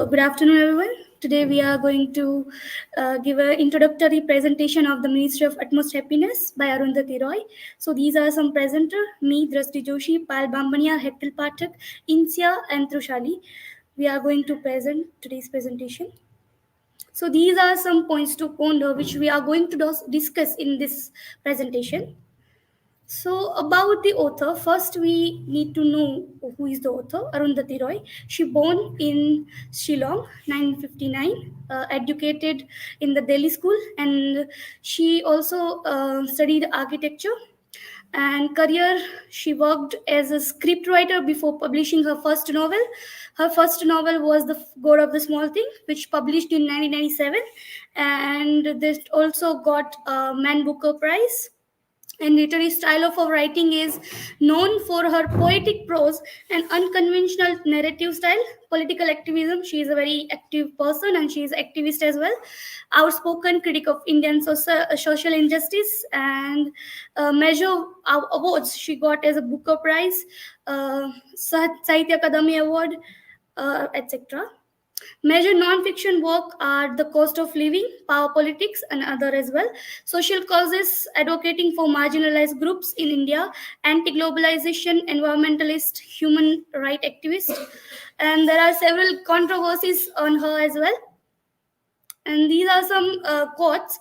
So, good afternoon, everyone. Today, we are going to give an introductory presentation of the Ministry of Utmost Happiness by Arundhati Roy. So, these are some presenters: me, Drashti Joshi, Payal Bambhaniya, Hektil Pathak, Insia, and Trushali. We are going to present today's presentation. So, these are some points to ponder which we are going to discuss in this presentation. So, about the author, first we need to know who is the author, Arundhati Roy. She born in Shillong, 1959, educated in the Delhi school, and she also studied architecture. And career, she worked as a scriptwriter before publishing her first novel. Her first novel was The God of the Small Thing, which published in 1997, and this also got a Man Booker Prize. And literary style of her writing is known for her poetic prose and unconventional narrative style. Political activism, she is a very active person and she is activist as well. Outspoken critic of Indian social injustice, and measure awards she got as a Booker Prize, Sahitya Akademi Award, etc. Major non-fiction work are The Cost of Living, Power Politics, and other as well. Social causes advocating for marginalized groups in India, anti-globalization, environmentalist, human rights activist. And there are several controversies on her as well. And these are some quotes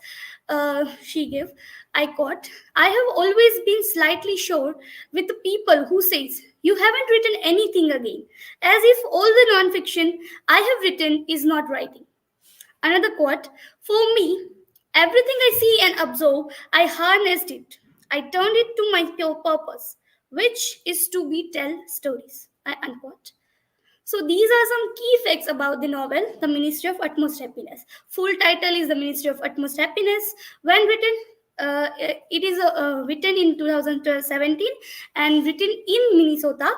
she gave. I quote, "I have always been slightly sure with the people who says, you haven't written anything again, as if all the non-fiction I have written is not writing." Another quote, "For me, everything I see and observe, I harnessed it. I turned it to my pure purpose, which is to be tell stories." Unquote. So these are some key facts about the novel, The Ministry of Utmost Happiness. Full title is The Ministry of Utmost Happiness. When written, it is written in 2017 and written in Minnesota.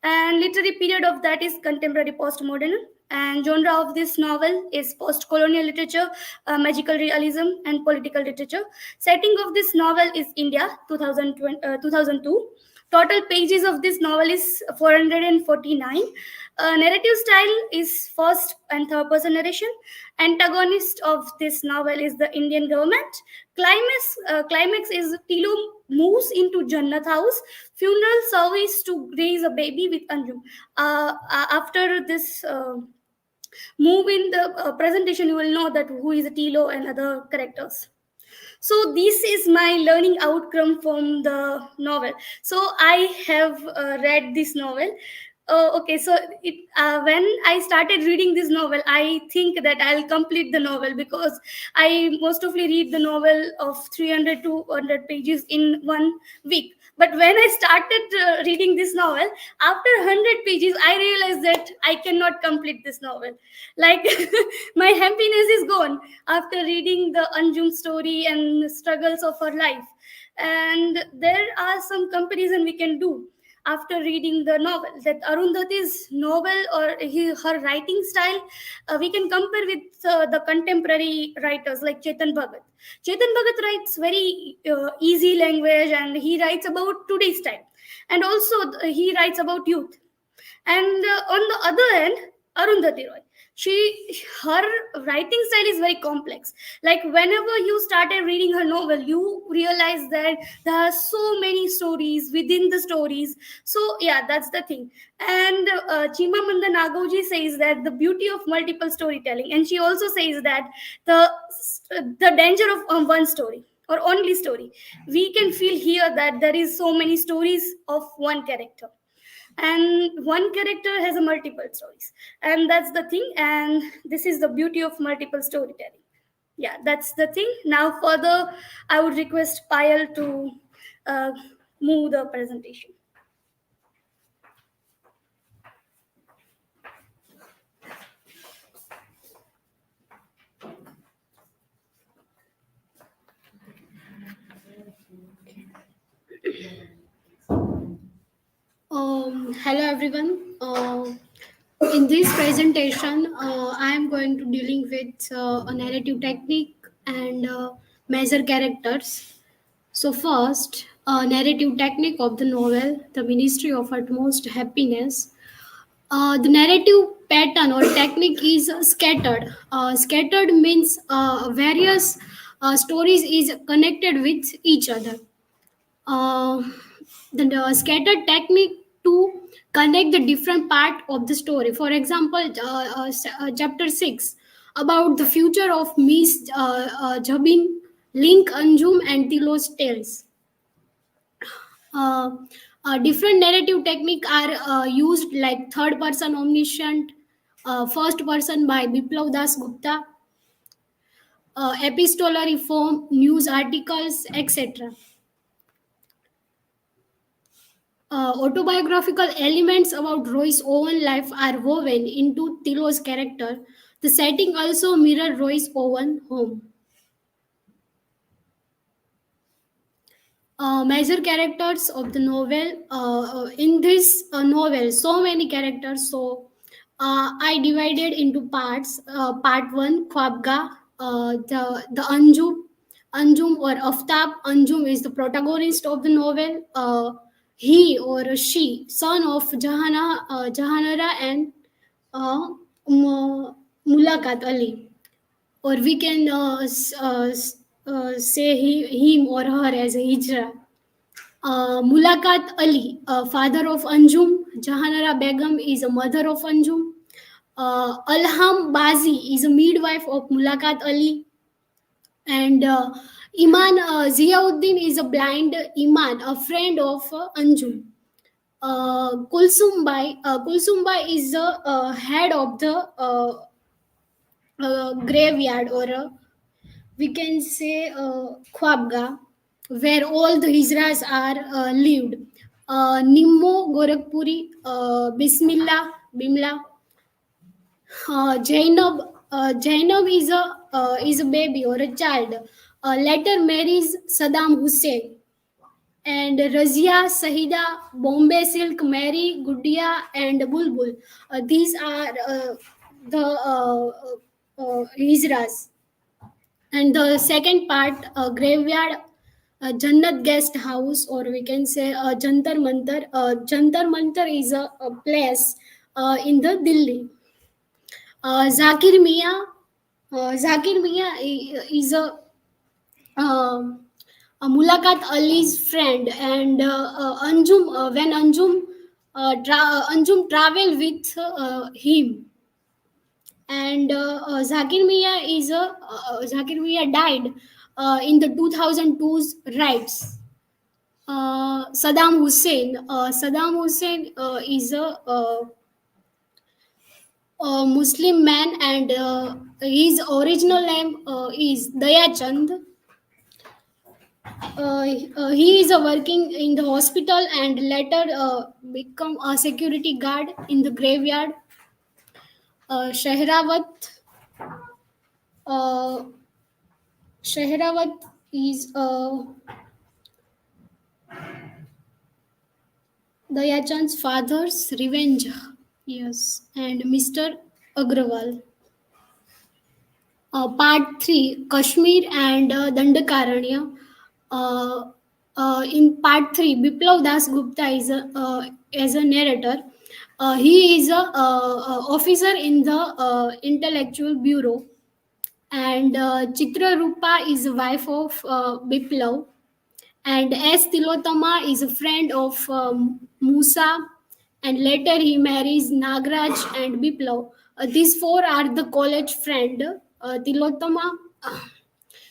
And literary period of that is contemporary postmodern. And genre of this novel is post-colonial literature, magical realism, and political literature. Setting of this novel is India, 2002. Total pages of this novel is 449. Narrative style is first and third person narration. Antagonist of this novel is the Indian government. Climax is Tilo moves into Jannat house. Funeral service to raise a baby with Anjum. After this move in the presentation, you will know that who is Tilo and other characters. So this is my learning outcome from the novel. So I have read this novel. Okay, so when I started reading this novel, I think that I'll complete the novel because I most often read the novel of 300 to 100 pages in 1 week. But when I started reading this novel, after 100 pages, I realized that I cannot complete this novel. Like my happiness is gone after reading the Anjum story and the struggles of her life. And there are some comparison we can do after reading the novel, that Arundhati's novel or her writing style, we can compare with the contemporary writers like Chetan Bhagat. Chetan Bhagat writes very easy language and he writes about today's time. And also he writes about youth. And on the other hand, Arundhati Roy, her writing style is very complex. Like whenever you started reading her novel, you realize that there are so many stories within the stories. So yeah, that's the thing. And Chimamanda Ngozi says that the beauty of multiple storytelling, and she also says that the danger of one story or only story. We can feel here that there is so many stories of one character, and one character has a multiple stories, and that's the thing, and this is the beauty of multiple storytelling. Yeah, that's the thing. Now further, I would request Payal to uh, move the presentation. Hello everyone. In this presentation, I am going to dealing with a narrative technique and major characters. So first, narrative technique of the novel, The Ministry of Utmost Happiness. The narrative pattern or technique is scattered. Scattered means various stories is connected with each other. Uh, the scattered technique to connect the different part of the story. For example, chapter 6 about the future of Miss Jabin, Link Anjum and Tilo's tales. uh, Different narrative technique are used like third person omniscient, first person by Biplav Das Gupta, epistolary form, news articles, etc. Autobiographical elements about Roy's own life are woven into Tilo's character. The setting also mirror Roy's own home. Major characters of the novel. In this novel, so many characters. So I divided into parts. Part one, Khwabga, the Anjum or Aftab. Anjum is the protagonist of the novel. He or she, son of Jahanara and uh, Mulakat Ali, or we can say him or her as a Hijra. Mulakat Ali, father of Anjum. Jahanara Begum is a mother of Anjum. Alham Bazi is a midwife of Mulakat Ali. And Iman Ziauddin is a blind Iman, a friend of Anjum. Kulsumbai is the head of the graveyard, or we can say Khwabga, where all the Hijras are lived. Nimmo Gorakhpuri, Bismillah, Bimla, Jainab is a baby or a child. Later marries Saddam Hussein. And Razia, Sahida, Bombay Silk, Mary, Gudia, and Bulbul. These are the Hijras. And the second part, graveyard, Jannat guest house, or we can say Jantar Mantar. Jantar Mantar is a place in the Delhi. Zakir Mia, is um, a Mulakat Ali's friend, and Anjum, when Anjum travel with him, and Zakir Mia died in the 2002's riots. Saddam Hussein is a Muslim man, and his original name is Dayachand. He is working in the hospital and later become a security guard in the graveyard. Shehrawat, uh, Shehrawat is Dayachand's father's revenge. Yes, and Mr. Agrawal. Part 3, Kashmir and Dandakaranya. In part 3, Biplav Das Gupta is as a narrator. He is a officer in the intellectual bureau, and Chitra Rupa is a wife of Biplav, and S. Tilotama is a friend of Musa, and later he marries Nagraj and Biplav. These four are the college friend, Tilotama,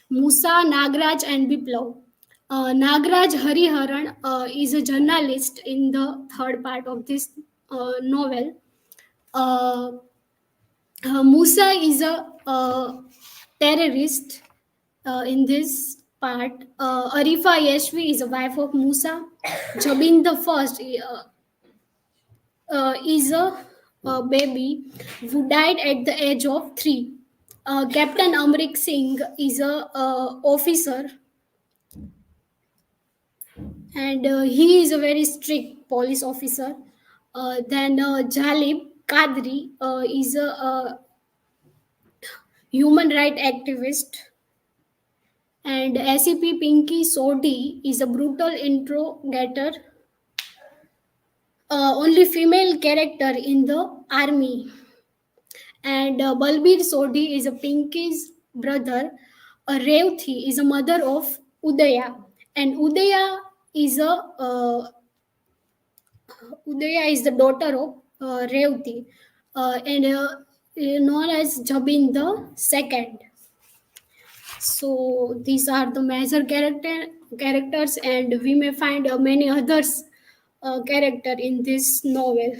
Musa, Nagraj, and Biplav. Nagraj Hariharan is a journalist in the third part of this novel. Uh, Musa is a terrorist in this part. Arifa Yashvi is a wife of Musa. Jabin the first is a baby who died at the age of 3. Captain Amrik Singh is a officer, and he is a very strict police officer. Then Jalib Kadri is a human right activist, and SCP Pinky Sodi is a brutal interrogator, only female character in the army. And Balbir Sodhi is a Pinky's brother. Revthi is a mother of Udaya, and uh, Udaya is the daughter of Revti, and known as Jabin the second. So these are the major characters, and we may find many others character in this novel.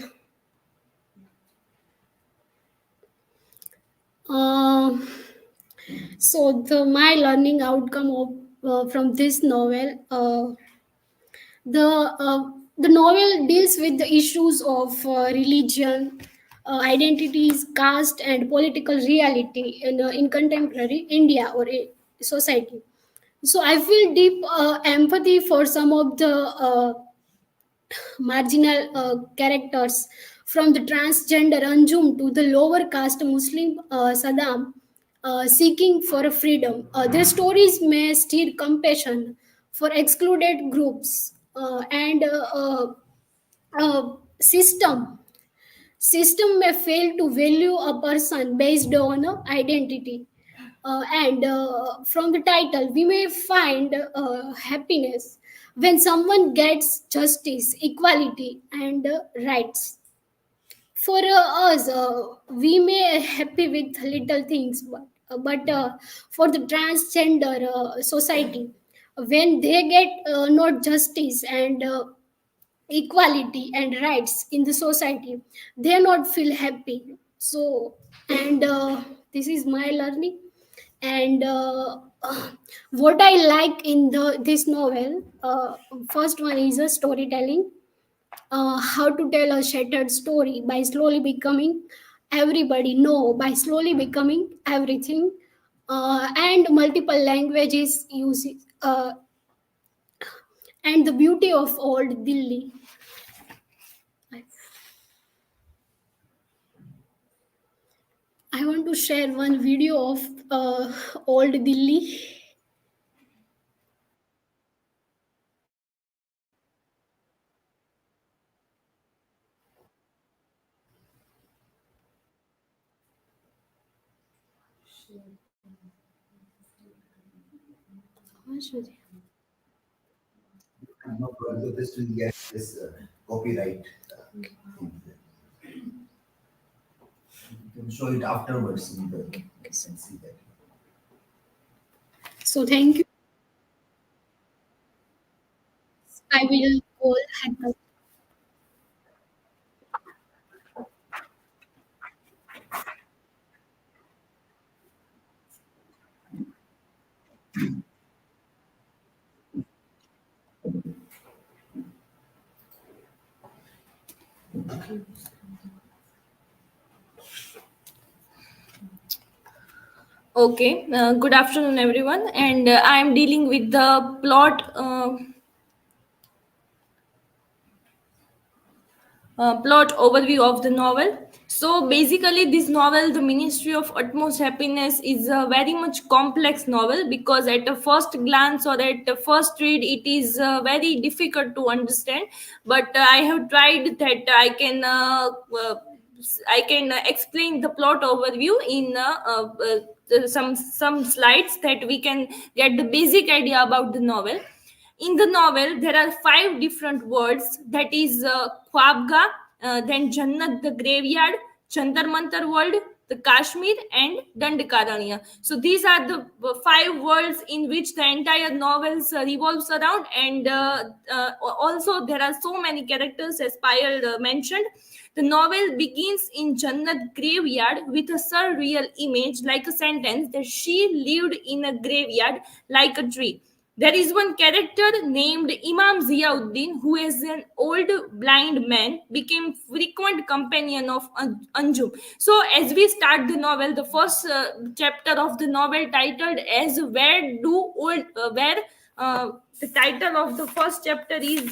Um so my learning outcome of from this novel, the the novel deals with the issues of religion, identities, caste, and political reality in contemporary India or society. So I feel deep empathy for some of the marginal characters, from the transgender Anjum to the lower caste Muslim Saddam, seeking for a freedom. Their stories may stir compassion for excluded groups, and system may fail to value a person based on identity. And from the title, we may find happiness when someone gets justice, equality, and rights. For us, we may happy with little things, but for the transgender society, when they get not justice and equality and rights in the society, they not feel happy. So, and this is my learning. And what I like in this novel, first one is a storytelling, how to tell a shattered story by slowly becoming everybody, no, by slowly becoming everything, and multiple languages uses, and the beauty of old Delhi. I want to share one video of old Delhi. No problem. This will get this copyright thing. You can show it afterwards in the you can see that. So thank you. I will call Hannah. Okay, good afternoon, everyone. And I am dealing with the plot overview of the novel. So basically, this novel, The Ministry of Utmost Happiness, is a very much complex novel because at a first glance or at a first read, it is very difficult to understand. But I have tried that I can explain the plot overview in some slides that we can get the basic idea about the novel. In the novel, there are five different words, that is Khwabga, then Jannat the graveyard, Jantar Mantar world, the Kashmir, and Dandakaranya. So these are the five worlds in which the entire novel revolves around, and also there are so many characters, as Payal mentioned. The novel begins in Jannat graveyard with a surreal image, like a sentence, that she lived in a graveyard like a tree. There is one character named Imam Ziauddin, who is an old blind man, became frequent companion of Anjum. So as we start the novel, the first chapter of the novel titled as "Where Do Old Where the title of the first chapter is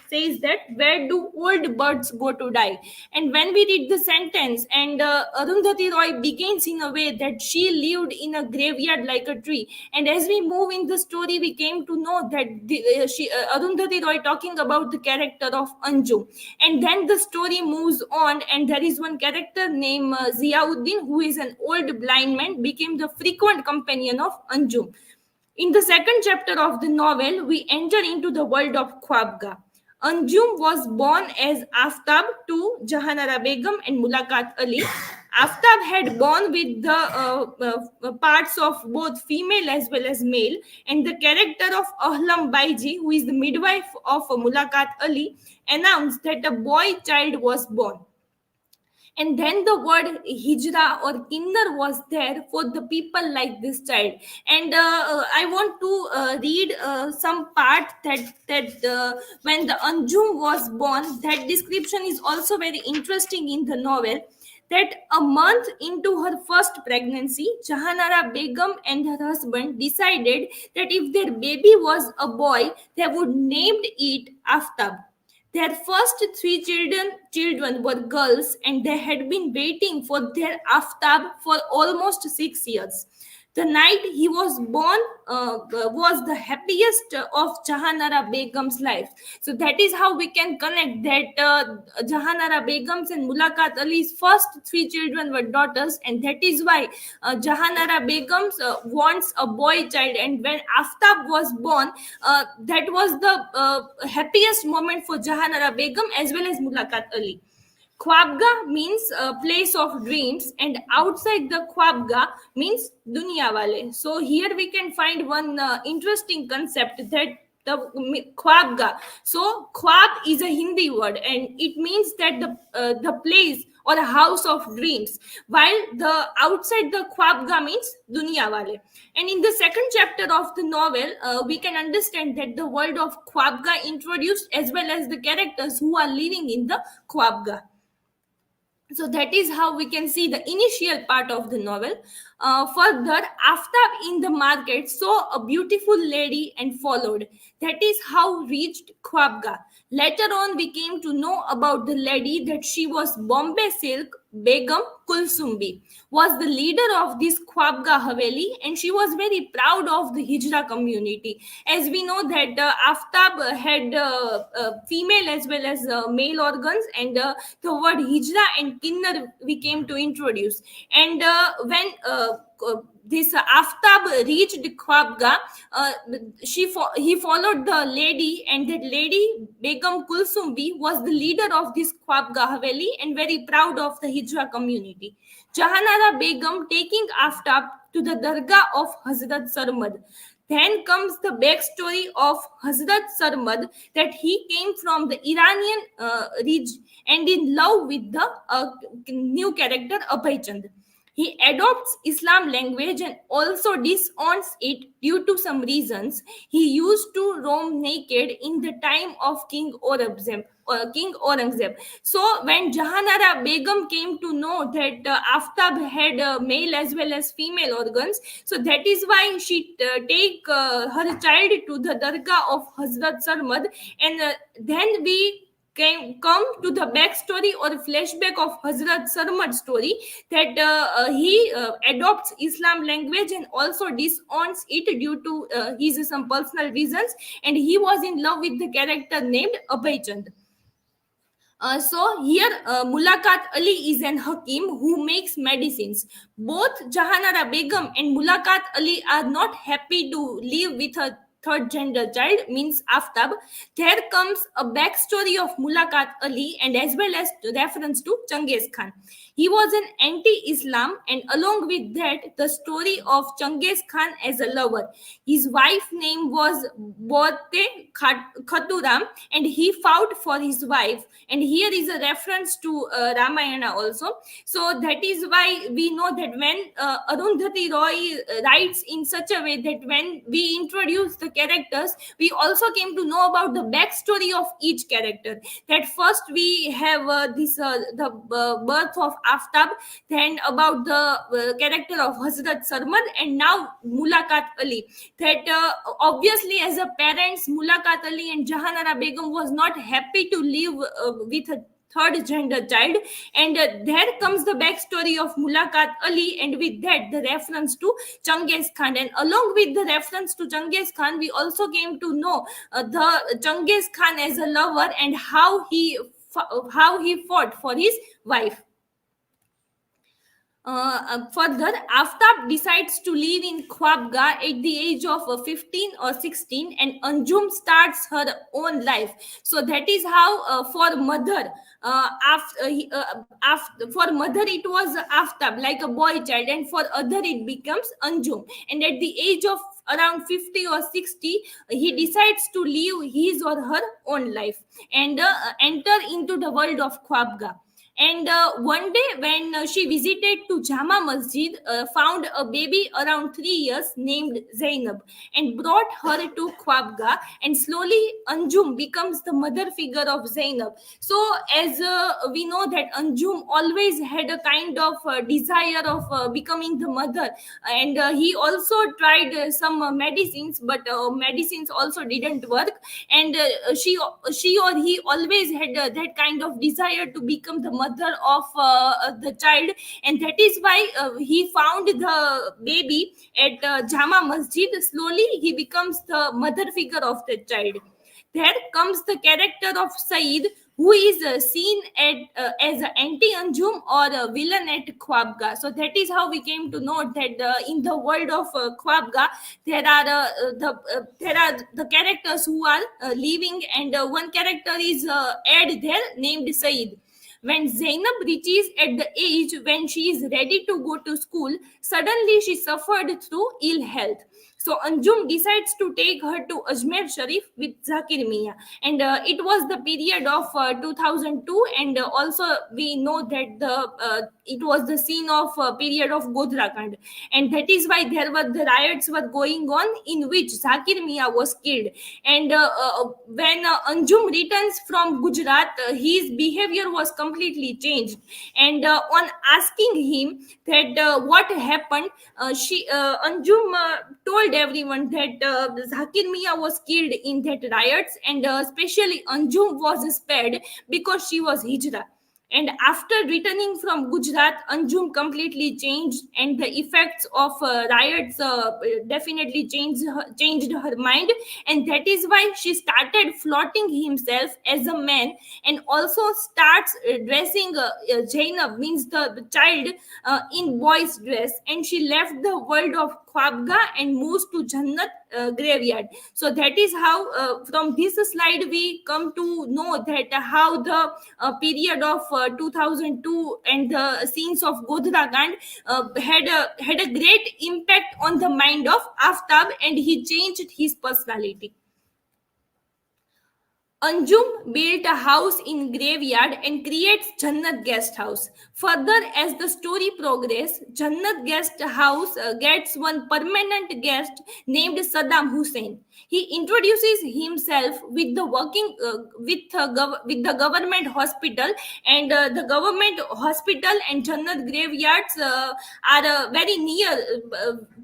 says that where do old birds go to die? And when we read the sentence, and Arundhati Roy begins in a way that she lived in a graveyard like a tree. And as we move in the story, we came to know that Arundhati Roy talking about the character of Anju. And then the story moves on, and there is one character named Ziauddin, who is an old blind man, became the frequent companion of Anju. In the second chapter of the novel, we enter into the world of Khwabga. Anjum was born as Aftab to Jahanara Begum and Mulakat Ali. Aftab had born with the parts of both female as well as male, and the character of Ahlam Baiji, who is the midwife of Mulakat Ali, announced that a boy child was born. And then the word hijra or kinnar was there for the people like this child. And I want to read some part that when the Anjum was born, that description is also very interesting in the novel. That a month into her first pregnancy, Jahanara Begum and her husband decided that if their baby was a boy, they would name it Aftab. Their first three children were girls, and they had been waiting for their Aftab for almost 6 years. The night he was born was the happiest of Jahanara Begum's life. So that is how we can connect that Jahanara Begum's and Mulakat Ali's first three children were daughters, and that is why Jahanara Begum's wants a boy child. And when Aftab was born, that was the happiest moment for Jahanara Begum as well as Mulakat Ali. Khwabga means a place of dreams, and outside the Khwabga means dunya wale. So here we can find one interesting concept, that the Khwabga. So Khwab is a Hindi word, and it means that the place or a house of dreams, while the outside the Khwabga means dunya wale. And in the second chapter of the novel, we can understand that the world of Khwabga introduced, as well as the characters who are living in the Khwabga. So that is how we can see the initial part of the novel. Further, Aftab in the market saw a beautiful lady and followed. That is how reached Khwabga. Later on, we came to know about the lady that she was Bombay Silk Begum Kulsumbi, was the leader of this Khwabga Haveli, and she was very proud of the Hijra community. As we know that Aftab had female as well as male organs, and the word Hijra and Kinnar we came to introduce. And when this Aftab reached Khwabga, he followed the lady, and that lady Begum Kulsumbi was the leader of this Khwabga Haveli and very proud of the Hijra community. Jahanara Begum taking Aftab to the Dargah of Hazrat Sarmad. Then comes the backstory of Hazrat Sarmad, that he came from the Iranian region and in love with the new character Abhay Chand. He adopts Islam language and also disowns it due to some reasons. He used to roam naked in the time of King Aurangzeb. So when Jahanara Begum came to know that Aftab had male as well as female organs, so that is why she take her child to the Dargah of Hazrat Sarmad, and then we come to the backstory or flashback of Hazrat Sarmad's story, that he adopts Islam language and also disowns it due to his some personal reasons, and he was in love with the character named Abhay Chand. So here Mulakat Ali is an Hakim who makes medicines. Both Jahanara Begum and Mulakat Ali are not happy to live with a third gender child, means Aftab. There comes a backstory of Mulakat Ali and as well as reference to Changiz Khan. He was an anti-Islam, and along with that, the story of Changiz Khan as a lover. His wife's name was Bote Khaturam, and he fought for his wife. And here is a reference to Ramayana also. So that is why we know that when Arundhati Roy writes in such a way that when we introduce the characters, we also came to know about the backstory of each character. That first we have the birth of Aftab, then about the character of Hazrat Sarmad, and now Mulakat Ali. That obviously as a parents, Mulakat Ali and Jahanara Begum was not happy to live with a third gender child, and there comes the backstory of Mulakat Ali, and with that the reference to Genghis Khan, and along with the reference to Genghis Khan we also came to know the Genghis Khan as a lover and how he fought for his wife. Further, Aftab decides to live in Khwabga at the age of 15 or 16, and Anjum starts her own life. So that is how for mother, for mother it was Aftab, like a boy child, and for other it becomes Anjum. And at the age of around 50 or 60, he decides to live his or her own life and enter into the world of Khwabga. And one day when she visited to Jama Masjid, found a baby around 3 years named Zainab and brought her to Khwabga, and slowly Anjum becomes the mother figure of Zainab. So as we know that Anjum always had a kind of desire of becoming the mother, and he also tried some medicines, but medicines also didn't work, and she or he always had that kind of desire to become the mother of the child, and that is why he found the baby at Jama Masjid. Slowly he becomes the mother figure of the child. There comes the character of Saeed, who is seen as an anti-Anjum or a villain at Khwabga. So that is how we came to know that in the world of Khwabga, there are the characters who are living, and one character is aired there named Saeed. When Zainab reaches at the age when she is ready to go to school, suddenly she suffered through ill health. So Anjum decides to take her to Ajmer Sharif with Zakir Mia, and it was the period of 2002, and also we know that it was the scene of period of Godhra Kand, and that is why the riots were going on in which Zakir Mia was killed. And when Anjum returns from Gujarat, his behavior was completely changed, and on asking him that what happened, Anjum told everyone that Zakir Mia was killed in that riots, and especially Anjum was spared because she was Hijra. And after returning from Gujarat, Anjum completely changed, and the effects of riots definitely changed her mind, and that is why she started flaunting himself as a man, and also starts dressing Zainab, means the child, in boy's dress, and she left the world of Khwabga and moves to Jannat graveyard. So that is how from this slide we come to know that how the period of 2002 and the scenes of Godhra Kand had a great impact on the mind of Aftab, and he changed his personality. Anjum built a house in graveyard and creates Jannat guest house. Further, as the story progresses, Jannat guest house gets one permanent guest named Saddam Hussein. He introduces himself with the working with the government hospital, and the government hospital and Jannat graveyards are very near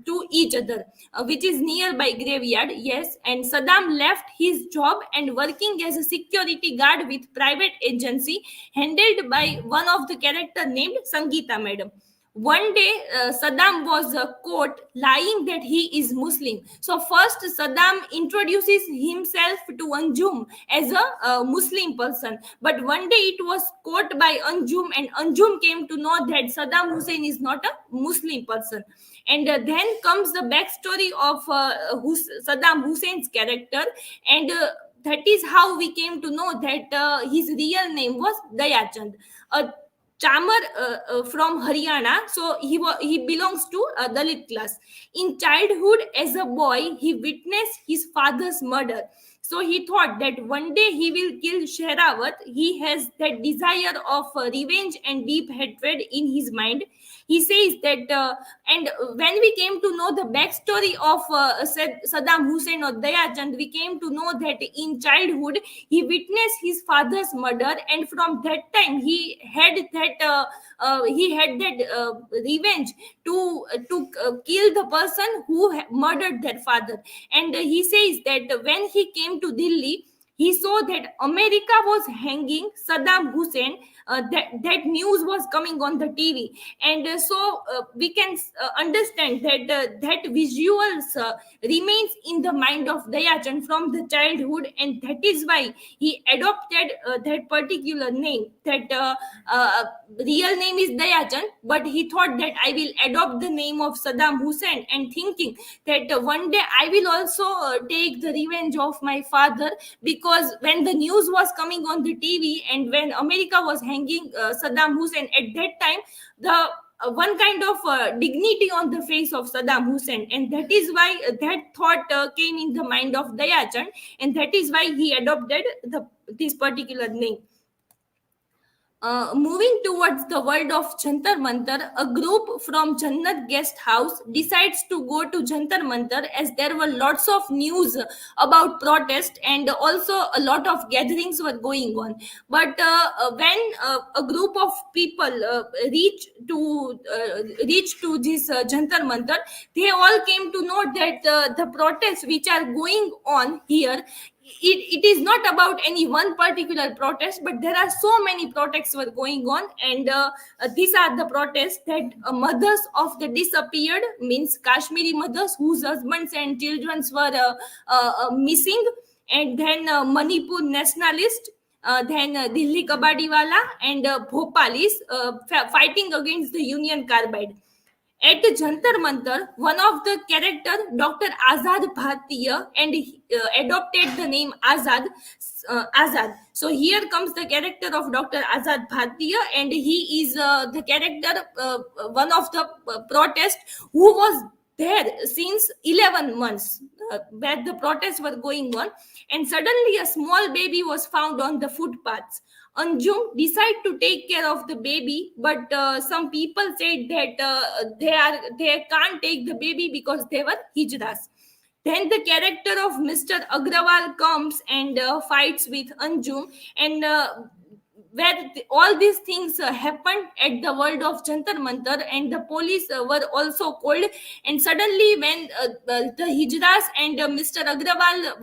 to each other, which is nearby graveyard. Yes, and Saddam left his job and working as a security guard with private agency handled by one of the character named Sangeeta Madam. One day, Saddam was caught lying that he is Muslim. So first, Saddam introduces himself to Anjum as a Muslim person. But one day it was caught by Anjum, and Anjum came to know that Saddam Hussein is not a Muslim person. And then comes the backstory of Saddam Hussein's character, and that is how we came to know that his real name was Dayachand, a Chamar from Haryana. So he belongs to a Dalit class. In childhood, as a boy, he witnessed his father's murder. So he thought that one day he will kill Shehrawat. He has that desire of revenge and deep hatred in his mind. he says that and when we came to know the backstory of Saddam Hussein or Dayachand, we came to know that in childhood he witnessed his father's murder, and from that time he had that revenge to kill the person who murdered their father. And he says that when he came to Delhi, he saw that America was hanging Saddam Hussein. That news was coming on the TV, and we can understand that that visuals remains in the mind of Dayachand from the childhood, and that is why he adopted that particular name. That real name is Dayachand, but he thought that I will adopt the name of Saddam Hussein, and thinking that one day I will also take the revenge of my father, because when the news was coming on the TV and when America was hanging Saddam Hussein, at that time the one kind of dignity on the face of Saddam Hussein, and that is why that thought came in the mind of Dayachand, and that is why he adopted this particular name. Moving towards the world of Jantar Mantar, a group from Jannat guest house decides to go to Jantar Mantar, as there were lots of news about protest and also a lot of gatherings were going on. But when a group of people reach to this Jantar Mantar, they all came to know that the protests which are going on here, it is not about any one particular protest, but there are so many protests were going on. And these are the protests that mothers of the disappeared, means Kashmiri mothers whose husbands and children were missing, and then Manipur nationalist, then Delhi Kabadiwala, and Bhopalis fighting against the Union Carbide. At the Jantar Mantar, one of the character, Dr. Azad Bhartiya, and he, adopted the name Azad. Azad. So here comes the character of Dr. Azad Bhartiya, and he is the character, one of the protest who was there since 11 months, where the protests were going on, and suddenly a small baby was found on the footpaths. Anjum decide to take care of the baby, but some people said that they can't take the baby because they were hijras. Then the character of Mr. Agrawal comes and fights with Anjum, and all these things happened at the world of Jantar Mantar, and the police were also called. And suddenly, when the Hijras and Mr. Agrawal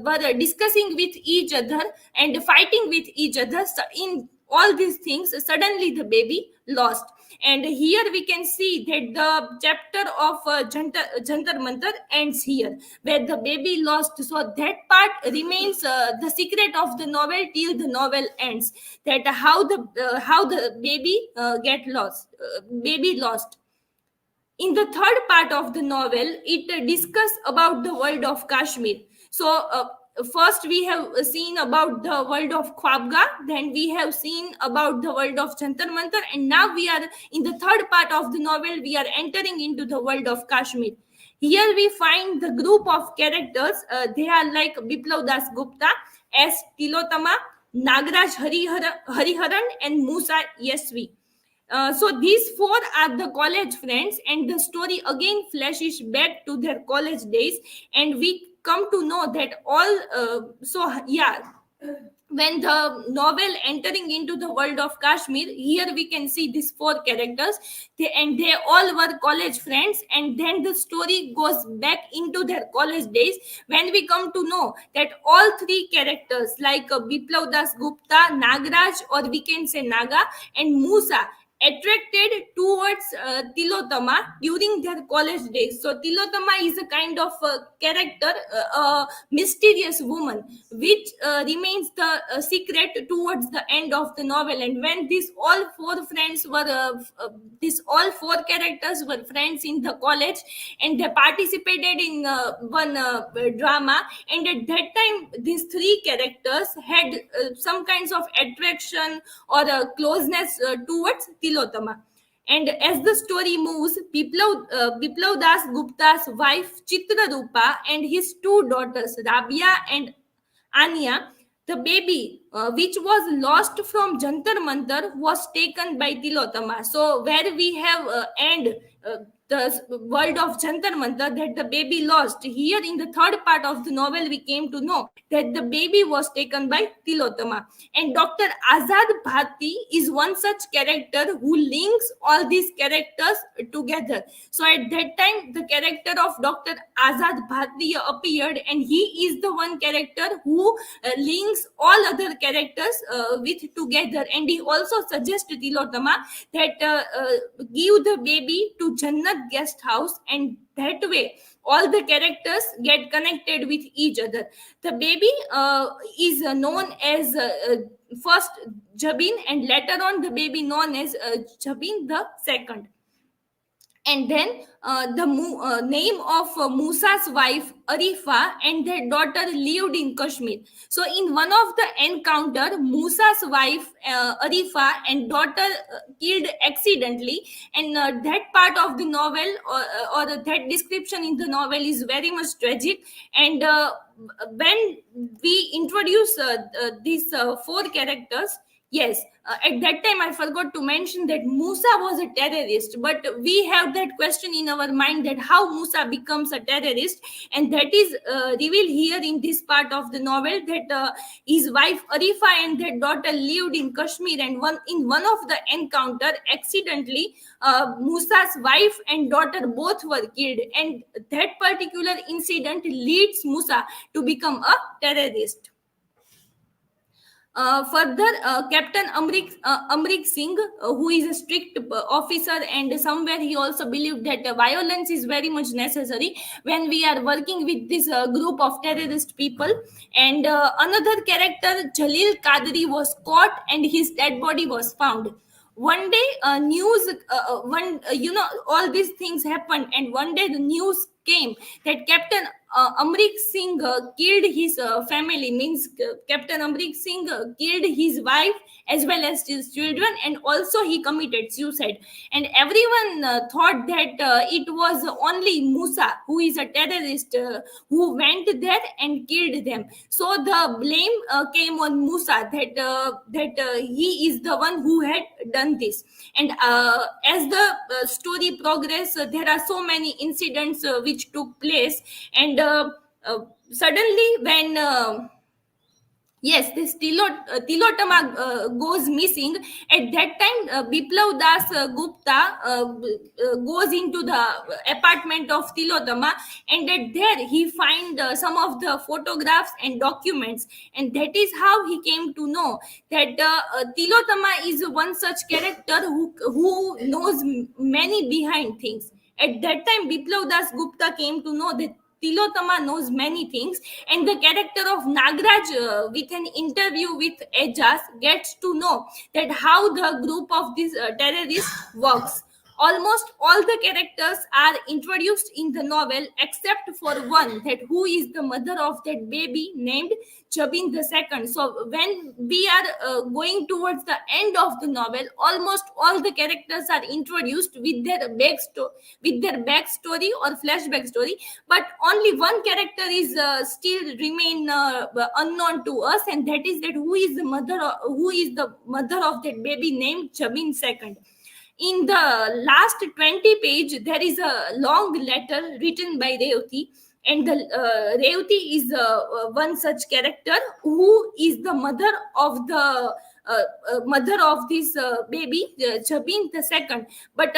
were discussing with each other and fighting with each other, in all these things, suddenly the baby lost. And here we can see that the chapter of Jantar Mantar ends here, where the baby lost. So that part remains the secret of the novel till the novel ends. That how the baby get lost, baby lost. In the third part of the novel, it discuss about the world of Kashmir. So first we have seen about the world of Khwabga, then we have seen about the world of Jantar Mantar, and now we are in the third part of the novel, we are entering into the world of Kashmir. Here we find the group of characters. They are like Biplav Das Gupta, S. Tilotama, Nagraj Hariharan, and Musa Yesvi. So these four are the college friends, and the story again flashes back to their college days, and we come to know that all when the novel entering into the world of Kashmir, here we can see these four characters, they all were college friends, and then the story goes back into their college days, when we come to know that all three characters like Biplav Das Gupta, Nagraj, or we can say Naga, and Musa attracted towards Tilotama during their college days. So Tilotama is a kind of character, a mysterious woman, which remains the secret towards the end of the novel. And when these all four characters were friends in the college, and they participated in one drama, and at that time these three characters had some kinds of attraction or closeness towards Tilotama. And as the story moves, Biplav Das Gupta's wife Chitrarupa and his two daughters Rabia and Anya, the baby which was lost from Jantar Mantar, was taken by Tilotama. So where we have the world of Jantar Mantar, that the baby lost. Here in the third part of the novel, we came to know that the baby was taken by Tilotama. And Dr. Azad Bharti is one such character who links all these characters together. So at that time, the character of Dr. Azad Bharti appeared, and he is the one character who links all other characters with together. And he also suggests Tilotama that give the baby to Jannat guest house, and that way all the characters get connected with each other. The baby is known as first Jabin, and later on the baby known as Jabin the second. And then the name of Musa's wife Arifa and their daughter lived in Kashmir. So in one of the encounter, Musa's wife Arifa and daughter killed accidentally, and that part of the novel or that description in the novel is very much tragic. And when we introduce these four characters, yes, at that time I forgot to mention that Musa was a terrorist, but we have that question in our mind that how Musa becomes a terrorist, and that is revealed here in this part of the novel, that his wife Arifa and their daughter lived in Kashmir, and in one of the encounter, accidentally Musa's wife and daughter both were killed, and that particular incident leads Musa to become a terrorist. Further, Captain Amrik Singh, who is a strict officer, and somewhere he also believed that violence is very much necessary when we are working with this group of terrorist people. And another character, Jalil Qadri, was caught and his dead body was found. One day, all these things happened, and one day the news came that Captain Amrik Singh killed his family, means Captain Amrik Singh killed his wife as well as his children, and also he committed suicide. And everyone thought that it was only Musa, who is a terrorist, who went there and killed them. So the blame came on Musa, that he is the one who had done this. And as the story progresses, there are so many incidents which took place, and suddenly when yes, this Tilotama goes missing. At that time, Biplav Das Gupta goes into the apartment of Tilotama, and at there he finds some of the photographs and documents, and that is how he came to know that Tilotama is one such character who knows many behind things. At that time, Biplav Das Gupta came to know that Tilotama knows many things, and the character of Nagraj, with an interview with Ejaz, gets to know that how the group of these terrorists works. Almost all the characters are introduced in the novel except for one, that who is the mother of that baby named Jabin II. So when we are going towards the end of the novel, almost all the characters are introduced with their backstory or flashback story, but only one character is still remain unknown to us, and that is that who is the mother of that baby named Jabin II. In the last 20 page, there is a long letter written by Revati, and the Revati is one such character who is the mother of this baby, Jabin II. But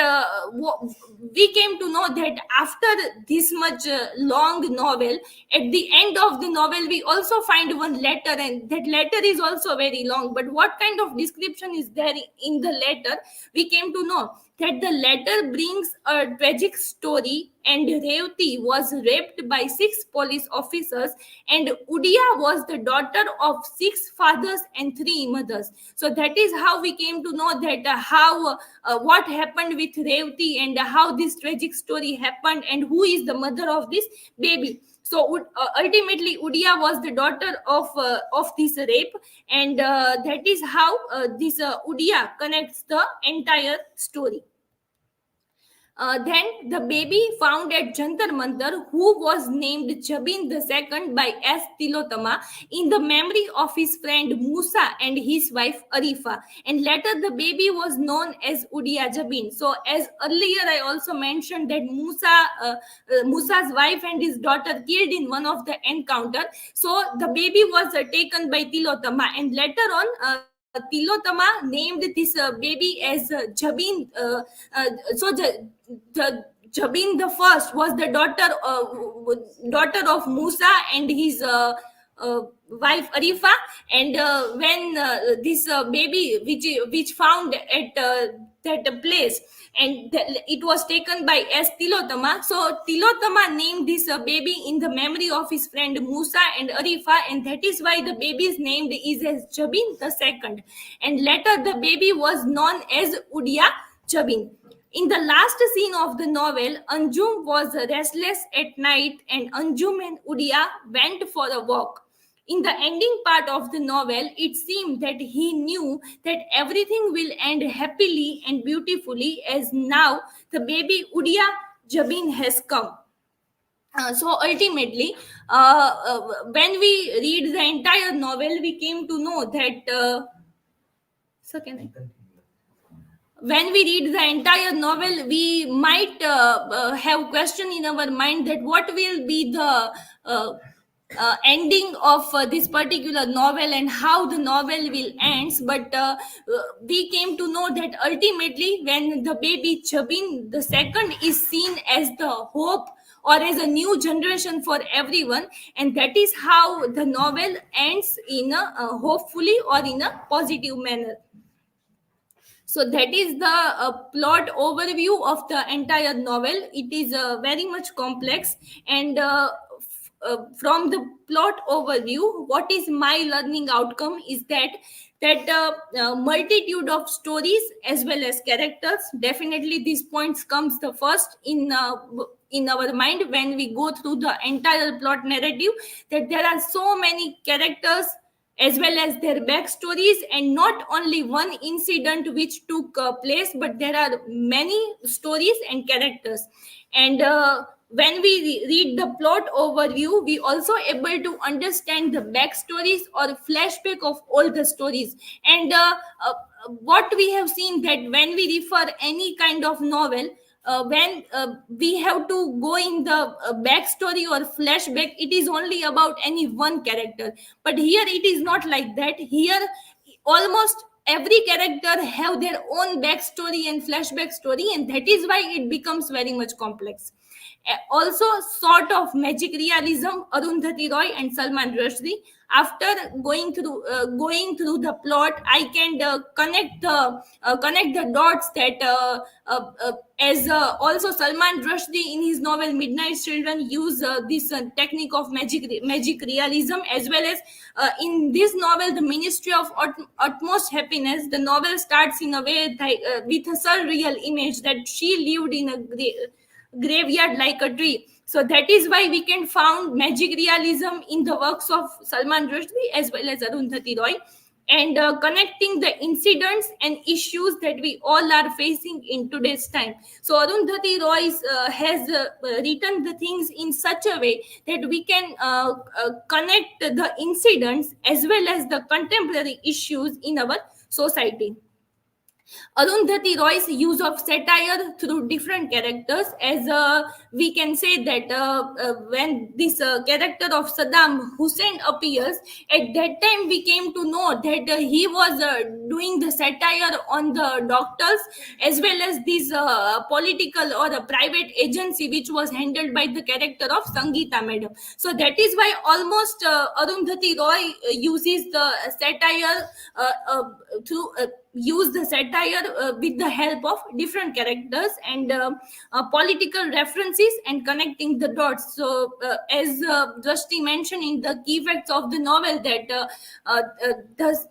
we came to know that after this much long novel, at the end of the novel, we also find one letter, and that letter is also very long. But what kind of description is there in the letter? We came to know that the letter brings a tragic story, and Revati was raped by 6 police officers, and Udia was the daughter of 6 fathers and 3 mothers. So that is how we came to know that what happened with Revati, and how this tragic story happened, and who is the mother of this baby. So ultimately, Udia was the daughter of this rape, and that is how this Udia connects the entire story. Then the baby found at Jantar Mantar, who was named Jabin II by S. Tilotama in the memory of his friend Musa and his wife Arifa. And later the baby was known as Udia Jabin. So as earlier I also mentioned that Musa's wife and his daughter killed in one of the encounter. So the baby was taken by Tilotama, and later on Tilotama named this baby as Jabin. The Jabin the first was the daughter of Musa and his wife Arifa. And when this baby which found at that place, and it was taken by S. Tilotama. So Tilotama named this baby in the memory of his friend Musa and Arifa, and that is why the baby's name is as Jabin the second. And later the baby was known as Udia Jabin. In the last scene of the novel, Anjum was restless at night, and Anjum and Udia went for a walk. In the ending part of the novel, it seemed that he knew that everything will end happily and beautifully, as now the baby Udia Jabin has come. So ultimately, when we read the entire novel, we came to know that. So can I? When we read the entire novel, we might have question in our mind that what will be the ending of this particular novel and how the novel will ends. But we came to know that ultimately, when the baby Jabin the second is seen as the hope or as a new generation for everyone, and that is how the novel ends in a hopefully or in a positive manner. So that is the plot overview of the entire novel. It is very much complex, and from the plot overview, what is my learning outcome is that multitude of stories as well as characters. Definitely, these points comes the first in our mind when we go through the entire plot narrative. That there are so many characters as well as their backstories, and not only one incident which took place, but there are many stories and characters. And when we read the plot overview, we also able to understand the backstories or flashback of all the stories. And what we have seen that when we refer any kind of novel, when we have to go in the backstory or flashback, it is only about any one character. But here it is not like that. Here almost every character have their own backstory and flashback story, and that is why it becomes very much complex. Also, sort of magic realism, Arundhati Roy and Salman Rushdie. After going through the plot, I can connect the dots that as also Salman Rushdie in his novel Midnight Children use this technique of magic realism, as well as in this novel The Ministry of Utmost Happiness. The novel starts in a way with a surreal image that she lived in a graveyard like a tree. So that is why we can found magic realism in the works of Salman Rushdie as well as Arundhati Roy, and connecting the incidents and issues that we all are facing in today's time. So Arundhati Roy has written the things in such a way that we can connect the incidents as well as the contemporary issues in our society. Arundhati Roy's use of satire through different characters, as we can say that when this character of Saddam Hussein appears, at that time we came to know that he was doing the satire on the doctors as well as this political or a private agency which was handled by the character of Sangeeta Madam. So that is why almost Arundhati Roy uses the satire through use the satire with the help of different characters and political references and connecting the dots. So as Drashti mentioned in the key facts of the novel, that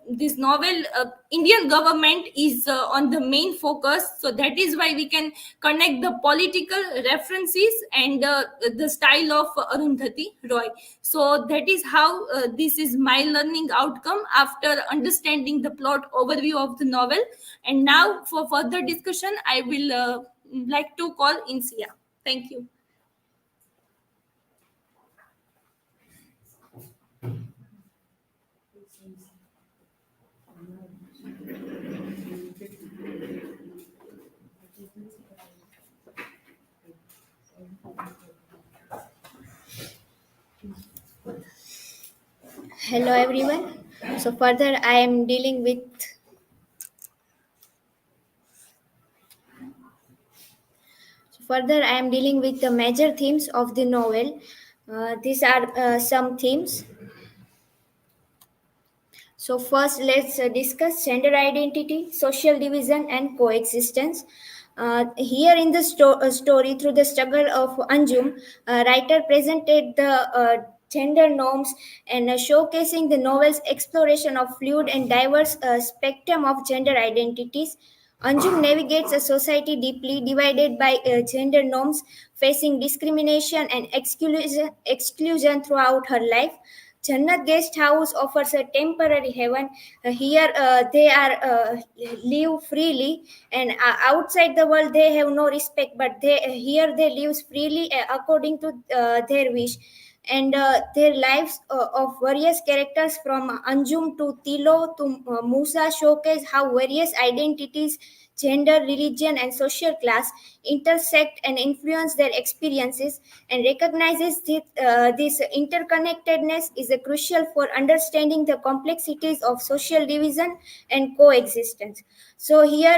this novel Indian government is on the main focus. So that is why we can connect the political references and the style of Arundhati Roy. So that is how this is my learning outcome after understanding the plot overview of the novel. And now for further discussion, I will like to call Insiya. Thank you. Hello everyone. So further I am dealing with the major themes of the novel. These are some themes. So first, let's discuss gender identity, social division, and coexistence. Here in the story, through the struggle of Anjum, writer presented the gender norms and showcasing the novel's exploration of fluid and diverse spectrum of gender identities. Anjum navigates a society deeply divided by gender norms, facing discrimination and exclusion throughout her life. Jannat Guest House offers a temporary heaven. Here they are live freely, and outside the world they have no respect. But here they live freely according to their wish. And their lives of various characters from Anjum to Tilo to Musa showcase how various identities, gender, religion, and social class intersect and influence their experiences, and recognizes that this interconnectedness is crucial for understanding the complexities of social division and coexistence. So here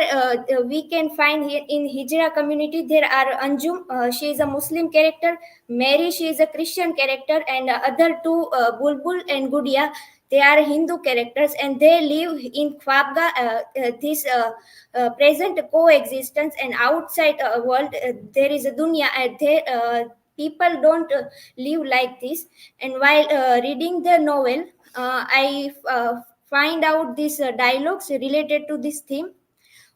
we can find here in Hijra community there are Anjum, she is a Muslim character, Mary, she is a Christian character, and other two Bulbul and Gudia, they are Hindu characters, and they live in Khwabga, this present coexistence, and outside world there is a dunya. People don't live like this. And while reading the novel, I find out these dialogues related to this theme.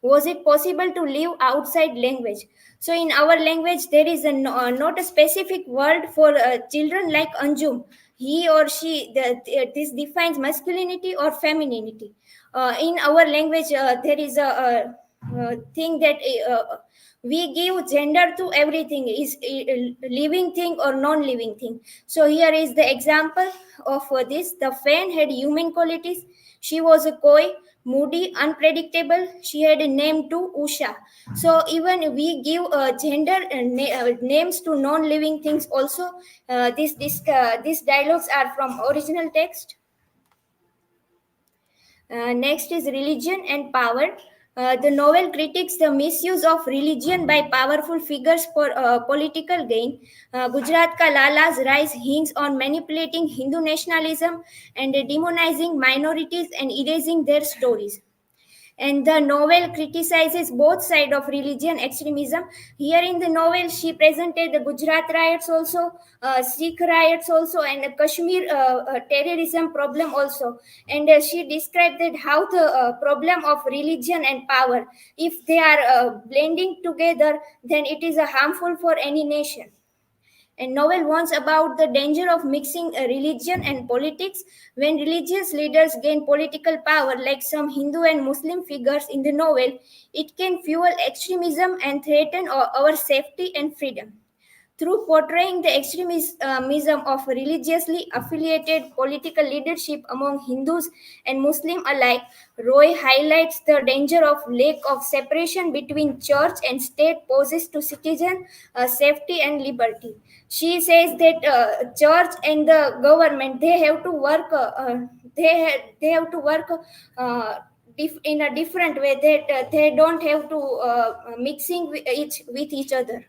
Was it possible to live outside language? So in our language there is not a specific word for children like Anjum. He or she, this defines masculinity or femininity. In our language there is a thing that we give gender to everything, is a living thing or non-living thing. So here is the example of this. The fan had human qualities. She was a coy, moody, unpredictable. She had a name to Usha. So even we give gender names to non-living things also. These dialogues are from original text. Next is religion and power. The novel critiques the misuse of religion by powerful figures for political gain. Gujarat Ka Lala's rise hinges on manipulating Hindu nationalism and demonizing minorities and erasing their stories. And the novel criticizes both sides of religion extremism. Here in the novel she presented the Gujarat riots also, Sikh riots also, and the Kashmir terrorism problem also. And she described that how the problem of religion and power, if they are blending together, then it is harmful for any nation. And novel warns about the danger of mixing religion and politics. When religious leaders gain political power, like some Hindu and Muslim figures in the novel, it can fuel extremism and threaten our safety and freedom. Through portraying the extremism of religiously affiliated political leadership among Hindus and Muslim alike, Roy highlights the danger of lack of separation between church and state poses to citizen safety and liberty. She says that church and the government, they have to work. They have to work. In a different way, that they don't have to mixing with each other.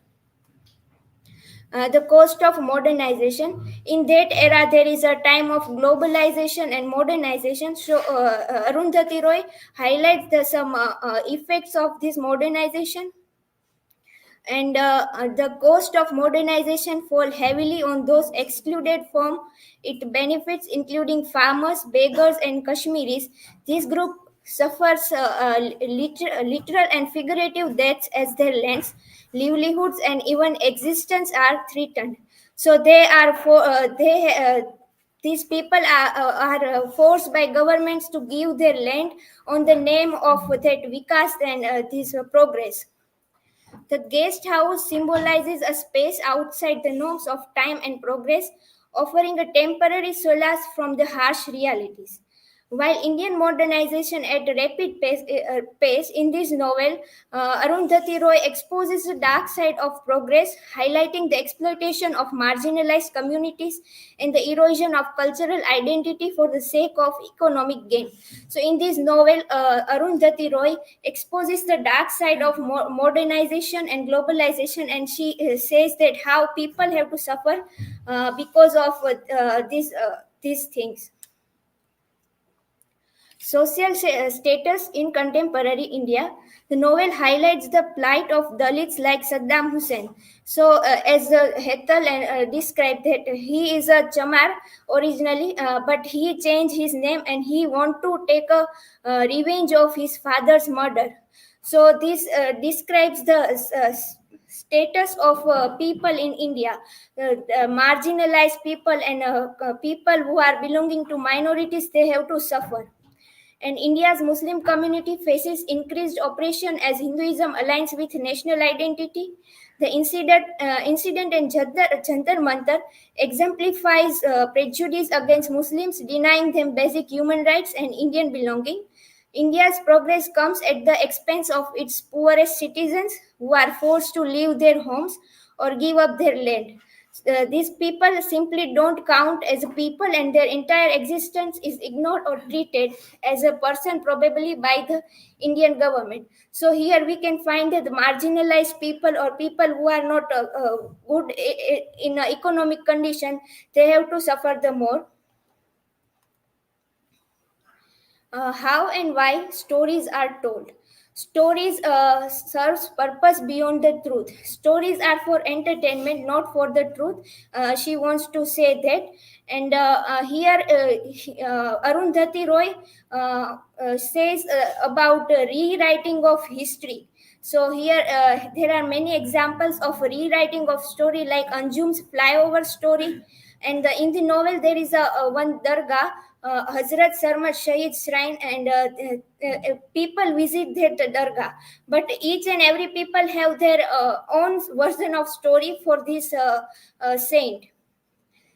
The cost of modernization. In that era, there is a time of globalization and modernization. So, Arundhati Roy highlights some effects of this modernization. And the cost of modernization fall heavily on those excluded from its benefits, including farmers, beggars, and Kashmiris. This group suffers literal and figurative deaths as their lands, livelihoods, and even existence are threatened. So they are these people are forced by governments to give their land on the name of that vikas and this progress. The guest house symbolizes a space outside the norms of time and progress, offering a temporary solace from the harsh realities. While Indian modernization at a rapid pace in this novel, Arundhati Roy exposes the dark side of progress, highlighting the exploitation of marginalized communities and the erosion of cultural identity for the sake of economic gain. So, in this novel, Arundhati Roy exposes the dark side of modernization and globalization, and she says that how people have to suffer because of these things. Social status in contemporary India. The novel highlights the plight of Dalits like Saddam Hussein. So, as Hethel described that he is a Chamar originally, but he changed his name and he want to take a revenge of his father's murder. So, this describes the status of people in India, the marginalized people and people who are belonging to minorities. They have to suffer, and India's Muslim community faces increased oppression as Hinduism aligns with national identity. The incident in Jantar Mantar exemplifies prejudice against Muslims, denying them basic human rights and Indian belonging. India's progress comes at the expense of its poorest citizens who are forced to leave their homes or give up their land. These people simply don't count as a people, and their entire existence is ignored or treated as a person, probably by the Indian government. So, here we can find that the marginalized people or people who are not good in economic condition, they have to suffer the more. How and why stories are told. Stories serves purpose beyond the truth. Stories are for entertainment, not for the truth. She wants to say that. And here, Arundhati Roy says about rewriting of history. So here there are many examples of rewriting of story like Anjum's flyover story, and in the novel there is a one dargah, Hazrat Sarmat Shahid Shrine, and people visit that dargah. But each and every people have their own version of story for this saint.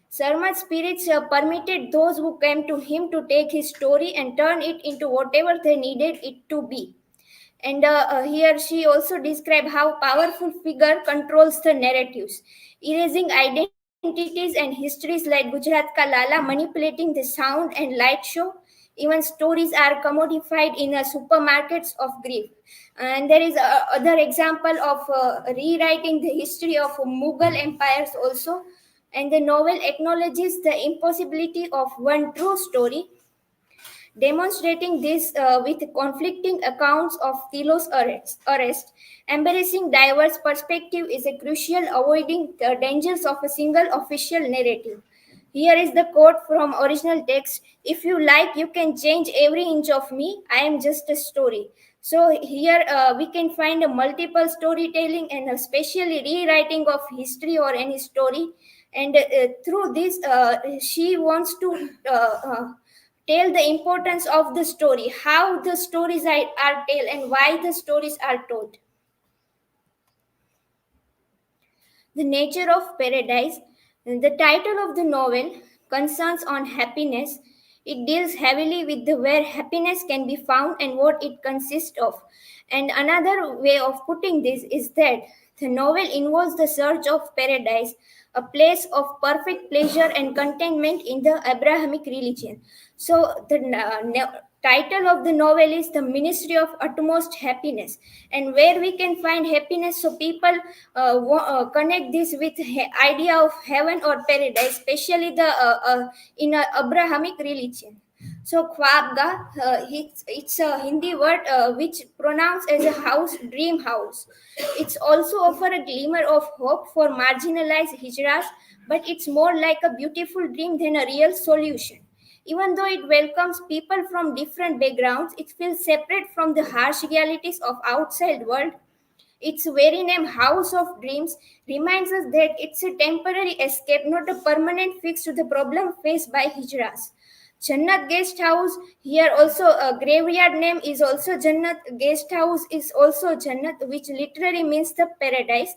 Sarmat's spirits permitted those who came to him to take his story and turn it into whatever they needed it to be. And here she also described how powerful figure controls the narratives, erasing identities and histories like Gujarat Ka Lala manipulating the sound and light show. Even stories are commodified in supermarkets of grief. And there is other example of rewriting the history of Mughal empires also. And the novel acknowledges the impossibility of one true story, demonstrating this with conflicting accounts of Thilo's arrest. Embracing diverse perspective is a crucial, avoiding the dangers of a single official narrative. Here is the quote from original text: "If you like, you can change every inch of me. I am just a story." So here we can find a multiple storytelling and especially rewriting of history or any story. And through this, she wants to tell the importance of the story, how the stories are told, and why the stories are told. The nature of paradise. The title of the novel concerns on happiness. It deals heavily with the where happiness can be found and what it consists of. And another way of putting this is that the novel involves the search of paradise, a place of perfect pleasure and contentment in the Abrahamic religion. So the title of the novel is The Ministry of Utmost Happiness, and where we can find happiness. So people connect this with idea of heaven or paradise, especially the in Abrahamic religion. So Khwabga, it's a Hindi word which pronounced as a house, dream house. It's also offer a glimmer of hope for marginalized hijras, but it's more like a beautiful dream than a real solution. Even though it welcomes people from different backgrounds, it feels separate from the harsh realities of outside world. Its very name, House of Dreams, reminds us that it's a temporary escape, not a permanent fix to the problem faced by hijras. Jannat Guest House, here also a graveyard name is also Jannat. Guest House is also Jannat, which literally means the paradise.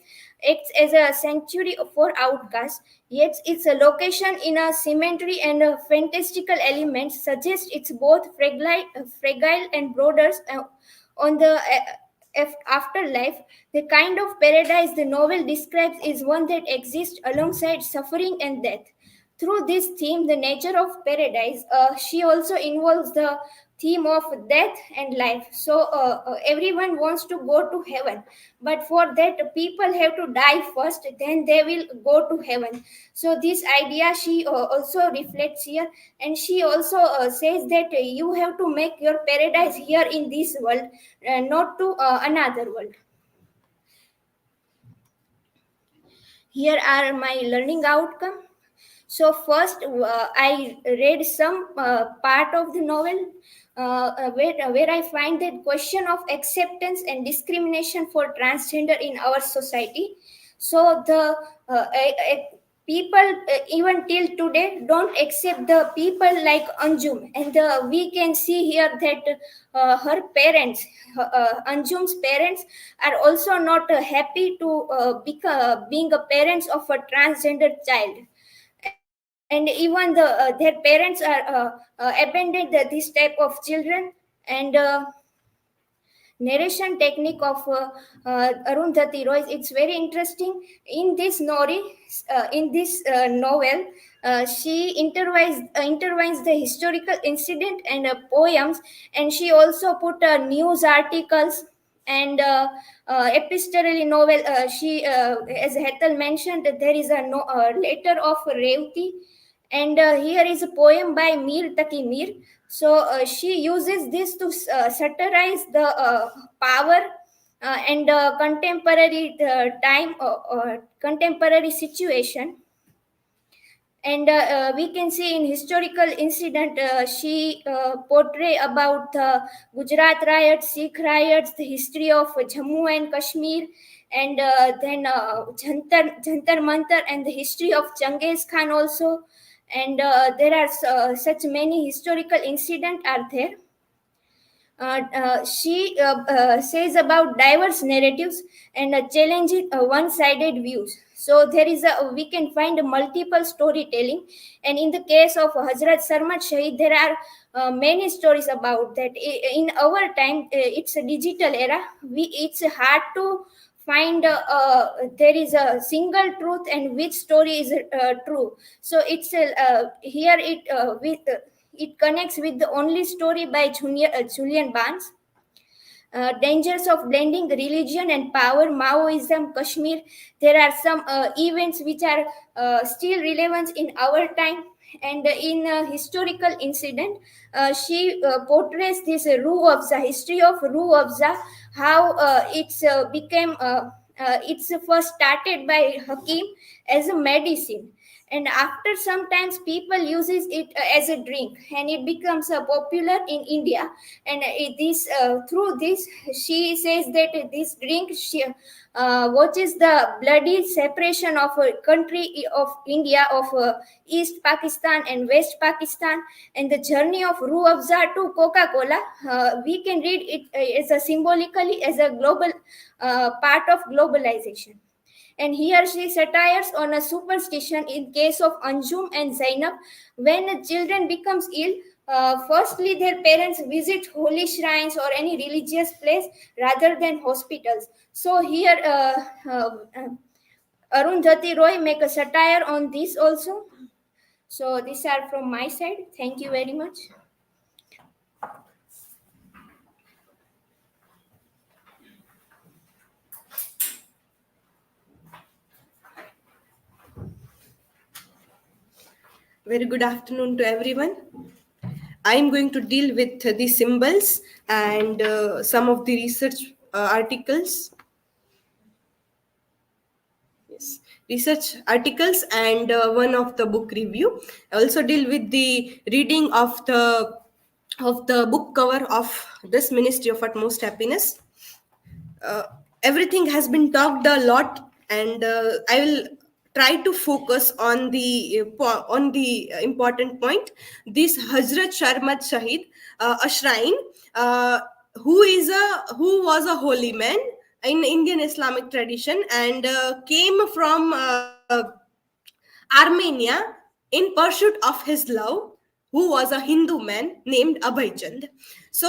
Acts as a sanctuary for outcasts. Yet its a location in a cemetery and a fantastical element suggests it's both fragile and broader on the afterlife. The kind of paradise the novel describes is one that exists alongside suffering and death. Through this theme, the nature of paradise, she also involves the theme of death and life. So everyone wants to go to heaven, but for that, people have to die first, then they will go to heaven. So this idea she also reflects here, and she also says that you have to make your paradise here in this world, not to another world. Here are my learning outcome. So first, I read some part of the novel where I find that question of acceptance and discrimination for transgender in our society. So the people even till today don't accept the people like Anjum, and we can see here that her parents, Anjum's parents, are also not happy to being a parents of a transgender child, and even their parents are abandoned this type of children. And narration technique of Arundhati Roy, it's very interesting. In this novel, she intertwines the historical incident and poems, and she also put news articles and epistolary novel. She, as Hetal mentioned, there is a letter of Revti, and here is a poem by Mir Taki Mir. So she uses this to satirize the power and contemporary time or contemporary situation. And we can see in historical incident, she portray about the Gujarat riots, Sikh riots, the history of Jammu and Kashmir, and then Jantar Mantar, and the history of Genghis Khan also. And there are such many historical incidents are there. She says about diverse narratives and challenging one-sided views. So there is we can find multiple storytelling, and in the case of Hazrat Sarmat Shahid, there are many stories about that. In our time, it's a digital era. It's hard to find there is a single truth and which story is true. So it's here it connects with the only story by Julian Barnes. Dangers of blending religion and power, Maoism, Kashmir. There are some events which are still relevant in our time. And in a historical incident, she portrays this Roo Afza, history of Roo Afza, how it's became, it's first started by Hakim as a medicine, and after sometimes people uses it as a drink, and it becomes popular in India. And this through this, she says that this drink she watches the bloody separation of a country of India, of East Pakistan and West Pakistan, and the journey of Roo Afza to Coca-Cola. We can read it as a symbolically as a global part of globalization. And here she satires on a superstition in case of Anjum and Zainab. When children becomes ill, firstly their parents visit holy shrines or any religious place rather than hospitals. So here Arundhati Roy make a satire on this also. So these are from my side. Thank you very much. Very good afternoon to everyone. I am going to deal with the symbols and some of the research articles. Yes, research articles and one of the book review. I also deal with the reading of the book cover of this Ministry of Utmost Happiness. Everything has been talked a lot, and I will try to focus on the important point. This Hazrat Sharmat Shahid, a shrine, who was a holy man in Indian Islamic tradition, and came from Armenia in pursuit of his love, who was a Hindu man named Abhay Chand. So,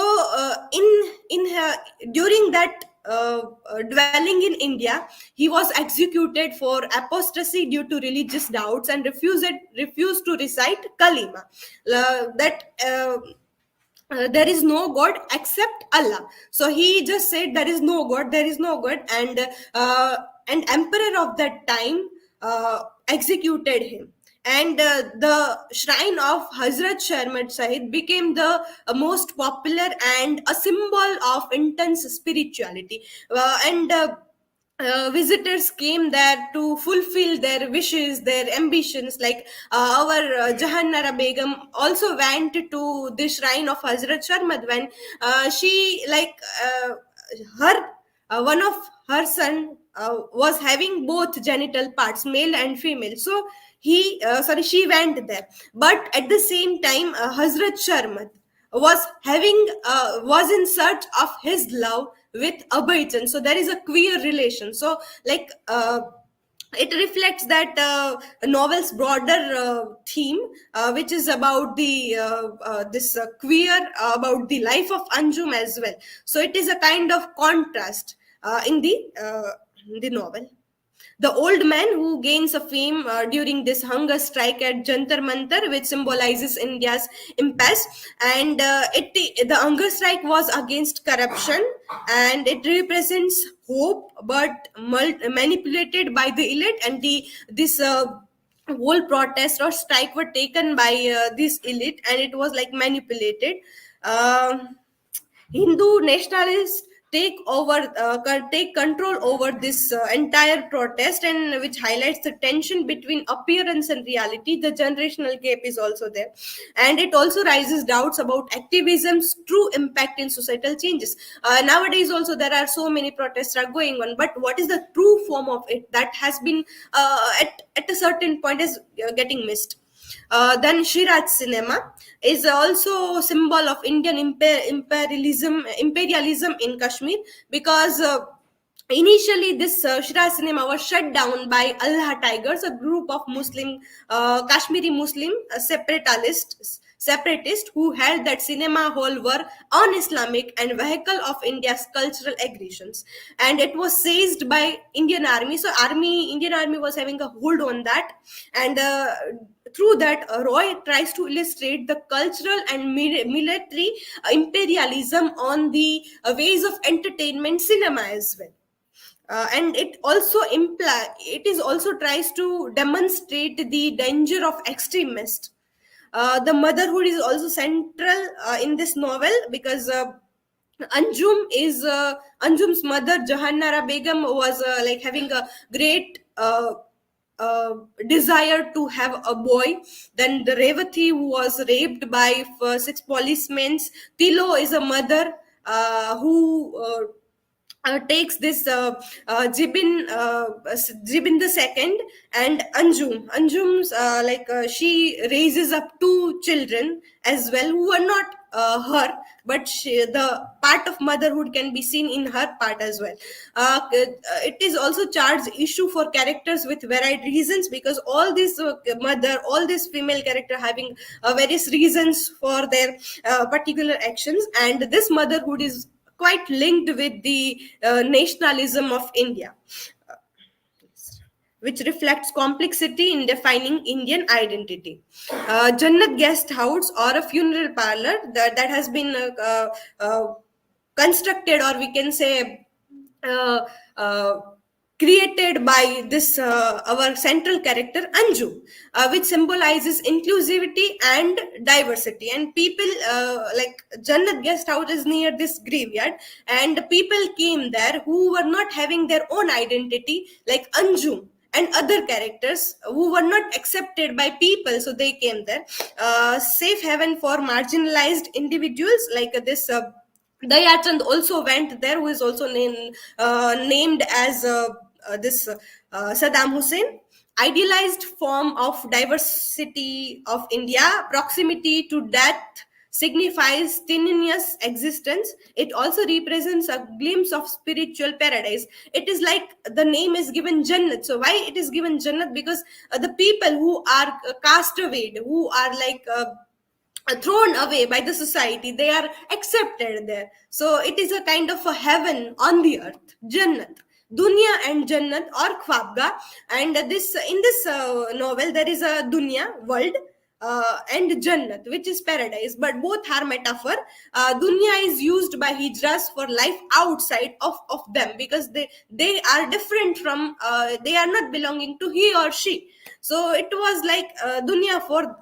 during that dwelling in India, he was executed for apostasy due to religious doubts and refused to recite Kalima. There is no God except Allah. So he just said there is no God, there is no God, and an emperor of that time executed him. And the shrine of Hazrat Sharmat Sahib became the most popular and a symbol of intense spirituality. Visitors came there to fulfill their wishes, their ambitions. Like our Jahannara Begum also went to the shrine of Hazrat Sharmat when she, like, her one of her son was having both genital parts, male and female. So she went there. But at the same time, Hazrat Sharmat was in search of his love with Abhay Chand. So there is a queer relation. So, like, it reflects that novel's broader theme, which is about the this queer, about the life of Anjum as well. So it is a kind of contrast in the novel. The old man who gains a fame during this hunger strike at Jantar Mantar, which symbolizes India's impasse, and the hunger strike was against corruption, and it represents hope, but manipulated by the elite, and this whole protest or strike were taken by this elite, and it was like manipulated. Hindu nationalists take control over this entire protest, and which highlights the tension between appearance and reality. The generational gap is also there, and it also raises doubts about activism's true impact in societal changes. Nowadays also there are so many protests are going on, but what is the true form of it that has been at a certain point is getting missed. Then Shiraz cinema is also a symbol of Indian imperialism in Kashmir, because initially this Shiraz cinema was shut down by Allah Tigers, a group of Kashmiri Muslim separatists who held that cinema hall were un-Islamic and vehicle of India's cultural aggressions, and it was seized by Indian Army. So Indian Army was having a hold on that, and through that, Roy tries to illustrate the cultural and military imperialism on the ways of entertainment cinema as well. And it also tries to demonstrate the danger of extremists. The motherhood is also central in this novel, because Anjum's mother Jahannara Begum was like having a great desire to have a boy. Then the Revati, who was raped by 6 policemen. Tilo is a mother who takes this Jibin the second, and Anjum's she raises up 2 children as well, who are not her, but the part of motherhood can be seen in her part as well. It is also charged issue for characters with varied reasons, because all this female character having various reasons for their particular actions, and this motherhood is quite linked with the nationalism of India, which reflects complexity in defining Indian identity. Jannat guest house, or a funeral parlor that has been constructed, or we can say created by this our central character Anju, which symbolizes inclusivity and diversity. And people, like Jannat guest house is near this graveyard, and people came there who were not having their own identity, like Anju and other characters who were not accepted by people, so they came there. Safe haven for marginalized individuals, like this Dayachand also went there, who is also named as this Saddam Hussein. idealized form of diversity of India. Proximity to death signifies tenuous existence. It also represents a glimpse of spiritual paradise. It is like the name is given Jannat. So why it is given Jannat? Because the people who are cast away, who are like thrown away by the society, they are accepted there. So it is a kind of a heaven on the earth, Jannat. Dunya and Jannat or Khwabga. And this in this novel there is a Dunya, world, and Jannat, which is paradise, but both are metaphor. Dunya is used by hijras for life outside of them, because they are different from, they are not belonging to he or she. So it was like dunya for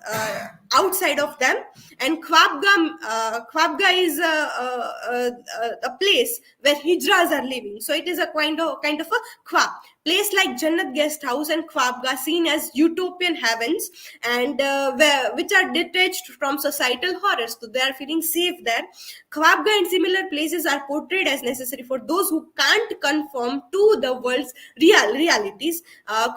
outside of them. And Khwabga is a place where hijras are living. So it is a kind of a khwab. Place like Jannat guest house and Khwabga seen as utopian heavens, and which are detached from societal horrors. So they are feeling safe there. Khwabga and similar places are portrayed as necessary for those who can't conform to the world's realities.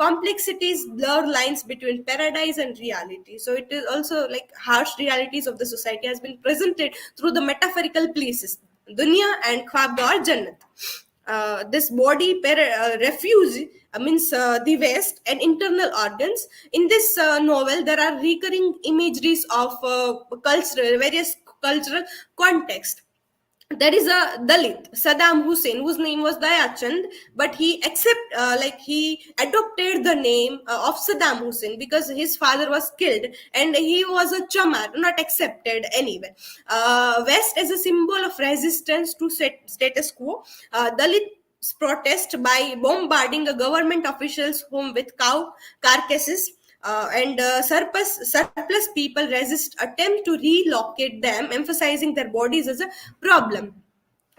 Complexities blur lines between paradise and reality. So it is also like harsh realities of the society has been presented through the metaphorical places, Dunya and Khwabga or Jannat. This body refuge means the West and internal organs. In this novel, there are recurring imageries of various cultural context. There is a Dalit, Saddam Hussein, whose name was Dayachand, but he he adopted the name of Saddam Hussein because his father was killed and he was a chamar, not accepted anywhere. West as a symbol of resistance to status quo. Dalit protest by bombarding a government official's home with cow carcasses. And surplus people resist attempt to relocate them, emphasizing their bodies as a problem.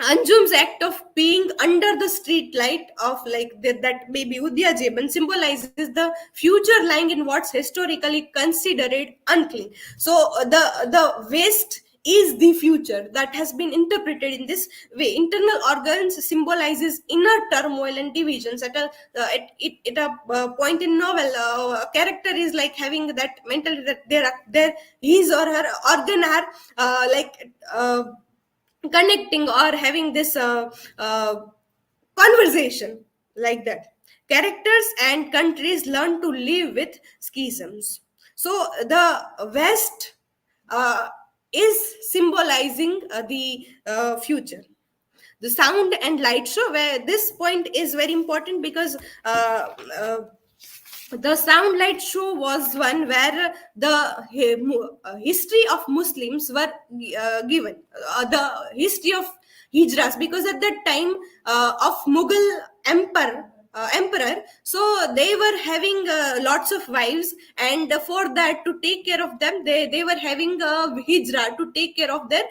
Anjum's act of being under the street light of that baby Udya Jeban symbolizes the future lying in what's historically considered unclean. So the waste is the future that has been interpreted in this way. Internal organs symbolizes inner turmoil and divisions. At a point in novel, a character is like having that mentality that his or her organ are connecting or having this conversation like that. Characters and countries learn to live with schisms. So the West is symbolizing the future. The sound and light show, where this point is very important because the sound light show was one where the history of Muslims were given, the history of hijras, because at that time of Mughal emperor, so they were having lots of wives, and for that, to take care of them, they were having a hijra to take care of their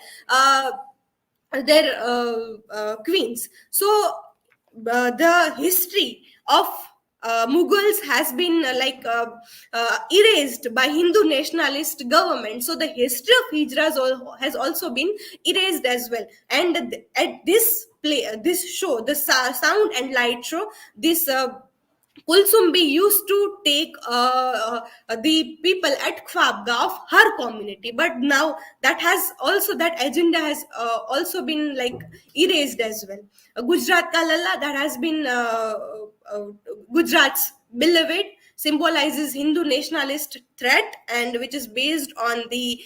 queens. So the history of Mughals has been erased by Hindu nationalist government. So the history of hijras has also been erased as well. And at this this show, the sound and light show, this Kulsumbi used to take the people at Khwabga of her community, but now that agenda has also been erased as well. Gujarat Ka Lalla, that has been Gujarat's beloved, symbolizes Hindu nationalist threat, and which is based on the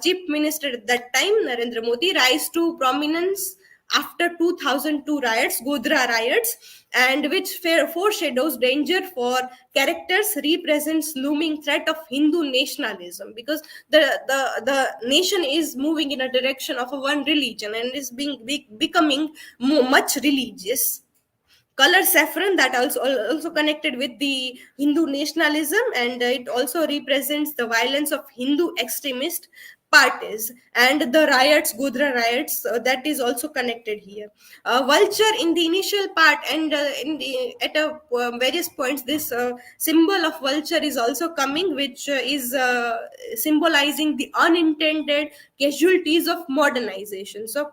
chief minister at that time, Narendra Modi, rise to prominence after 2002 riots, Godhra riots, and which foreshadows danger for characters, represents looming threat of Hindu nationalism, because the nation is moving in a direction of a one religion and is becoming much religious. Color saffron, that also connected with the Hindu nationalism, and it also represents the violence of Hindu extremist parties, and the riots, Godhra riots, that is also connected here. Vulture in the initial part, and various points, this symbol of vulture is also coming, which is symbolizing the unintended casualties of modernization. So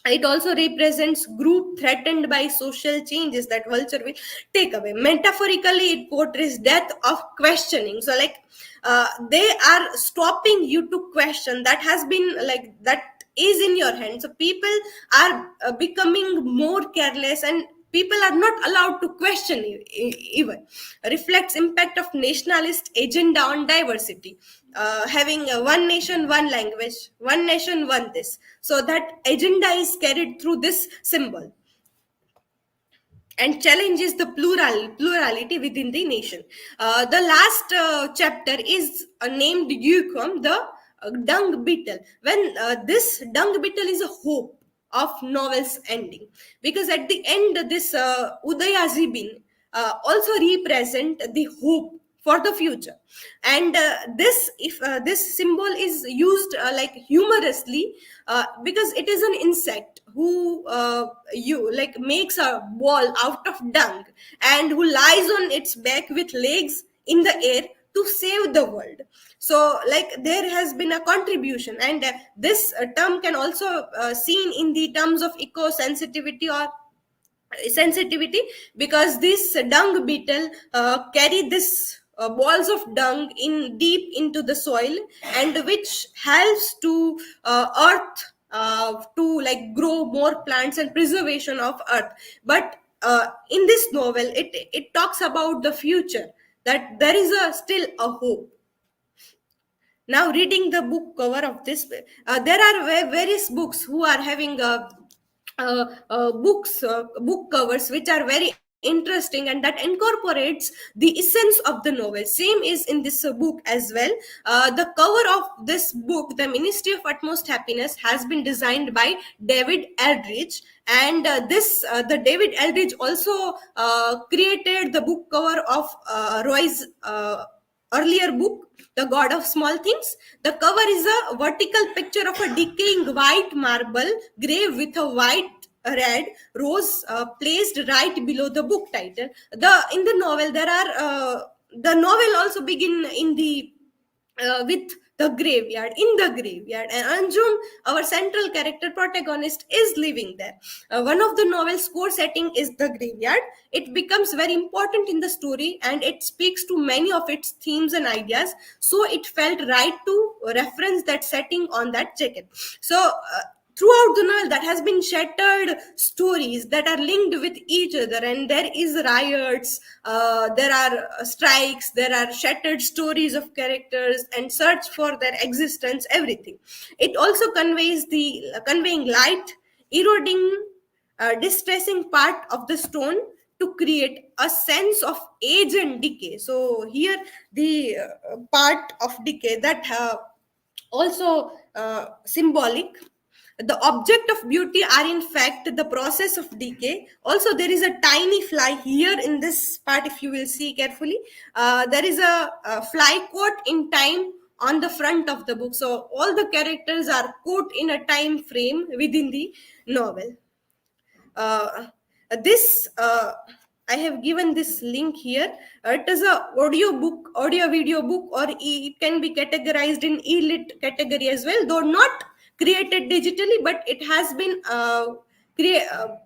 It also represents group threatened by social changes that vulture will take away. Metaphorically, it portrays death of questioning. So like they are stopping you to question that has been like that is in your hand. So people are becoming more careless, and people are not allowed to question even. Reflects impact of nationalist agenda on diversity, having one nation, one language, one nation, one this. So that agenda is carried through this symbol and challenges the plurality within the nation. The last chapter is named Yukom, the dung beetle. When this dung beetle is a hope of novel's ending, because at the end this Udaya Zibin also represent the hope for the future. And this if this symbol is used like humorously, because it is an insect who you like makes a ball out of dung and who lies on its back with legs in the air to save the world. So like there has been a contribution, and this term can also seen in the terms of eco sensitivity or sensitivity, because this dung beetle carry this balls of dung in deep into the soil, and which helps to earth to like grow more plants and preservation of earth. But in this novel it talks about the future, that there is a still a hope. Now reading the book cover of this, there are various books who are having book covers which are very interesting, and that incorporates the essence of the novel. Same is in this book as well. The cover of this book, The Ministry of Utmost Happiness, has been designed by David Eldridge, and the David Eldridge also created the book cover of Roy's earlier book, The God of Small Things. The cover is a vertical picture of a decaying white marble grave with a white red rose placed right below the book title. In the novel there are the novel also begin in the with the graveyard, in the graveyard, and Anjum, our central character protagonist, is living there. One of the novel's core setting is the graveyard. It becomes very important in the story, and it speaks to many of its themes and ideas, so it felt right to reference that setting on that jacket. So throughout the novel that has been shattered stories that are linked with each other, and there is riots, there are strikes, there are shattered stories of characters and search for their existence, everything. It also conveys the conveying light, eroding, distressing part of the stone to create a sense of age and decay. So here the part of decay that also symbolic. The object of beauty are in fact the process of decay. Also there is a tiny fly here in this part, if you will see carefully. There is a fly caught in time on the front of the book. So all the characters are caught in a time frame within the novel. This I have given this link here. It is a audio video book, or it can be categorized in e-lit category as well, though not created digitally, but it has been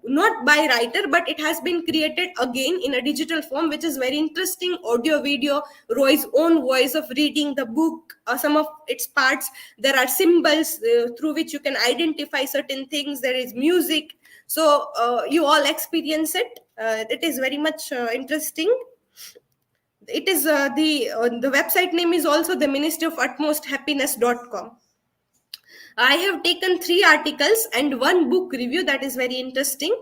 not by writer, but it has been created again in a digital form, which is very interesting. Audio video, Roy's own voice of reading the book, some of its parts. There are symbols through which you can identify certain things. There is music. So you all experience it. It is very much interesting. It is the website name is also the Ministry of Utmost Happiness.com. I have taken 3 articles and 1 book review that is very interesting.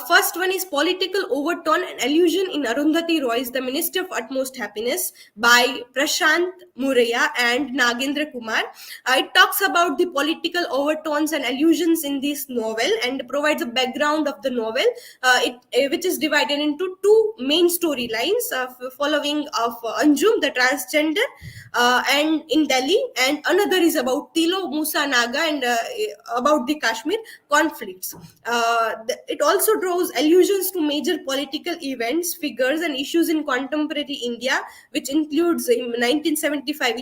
First one is Political Overtone and Allusion in Arundhati Roy's The Ministry of Utmost Happiness by Prashant Muraya and Nagendra Kumar. It talks about the political overtones and allusions in this novel and provides a background of the novel, which is divided into 2 main storylines following of Anjum, the transgender, and in Delhi, and another is about Tilo Musa Naga and about the Kashmir conflicts. It also also draws allusions to major political events, figures, and issues in contemporary India, which includes 1975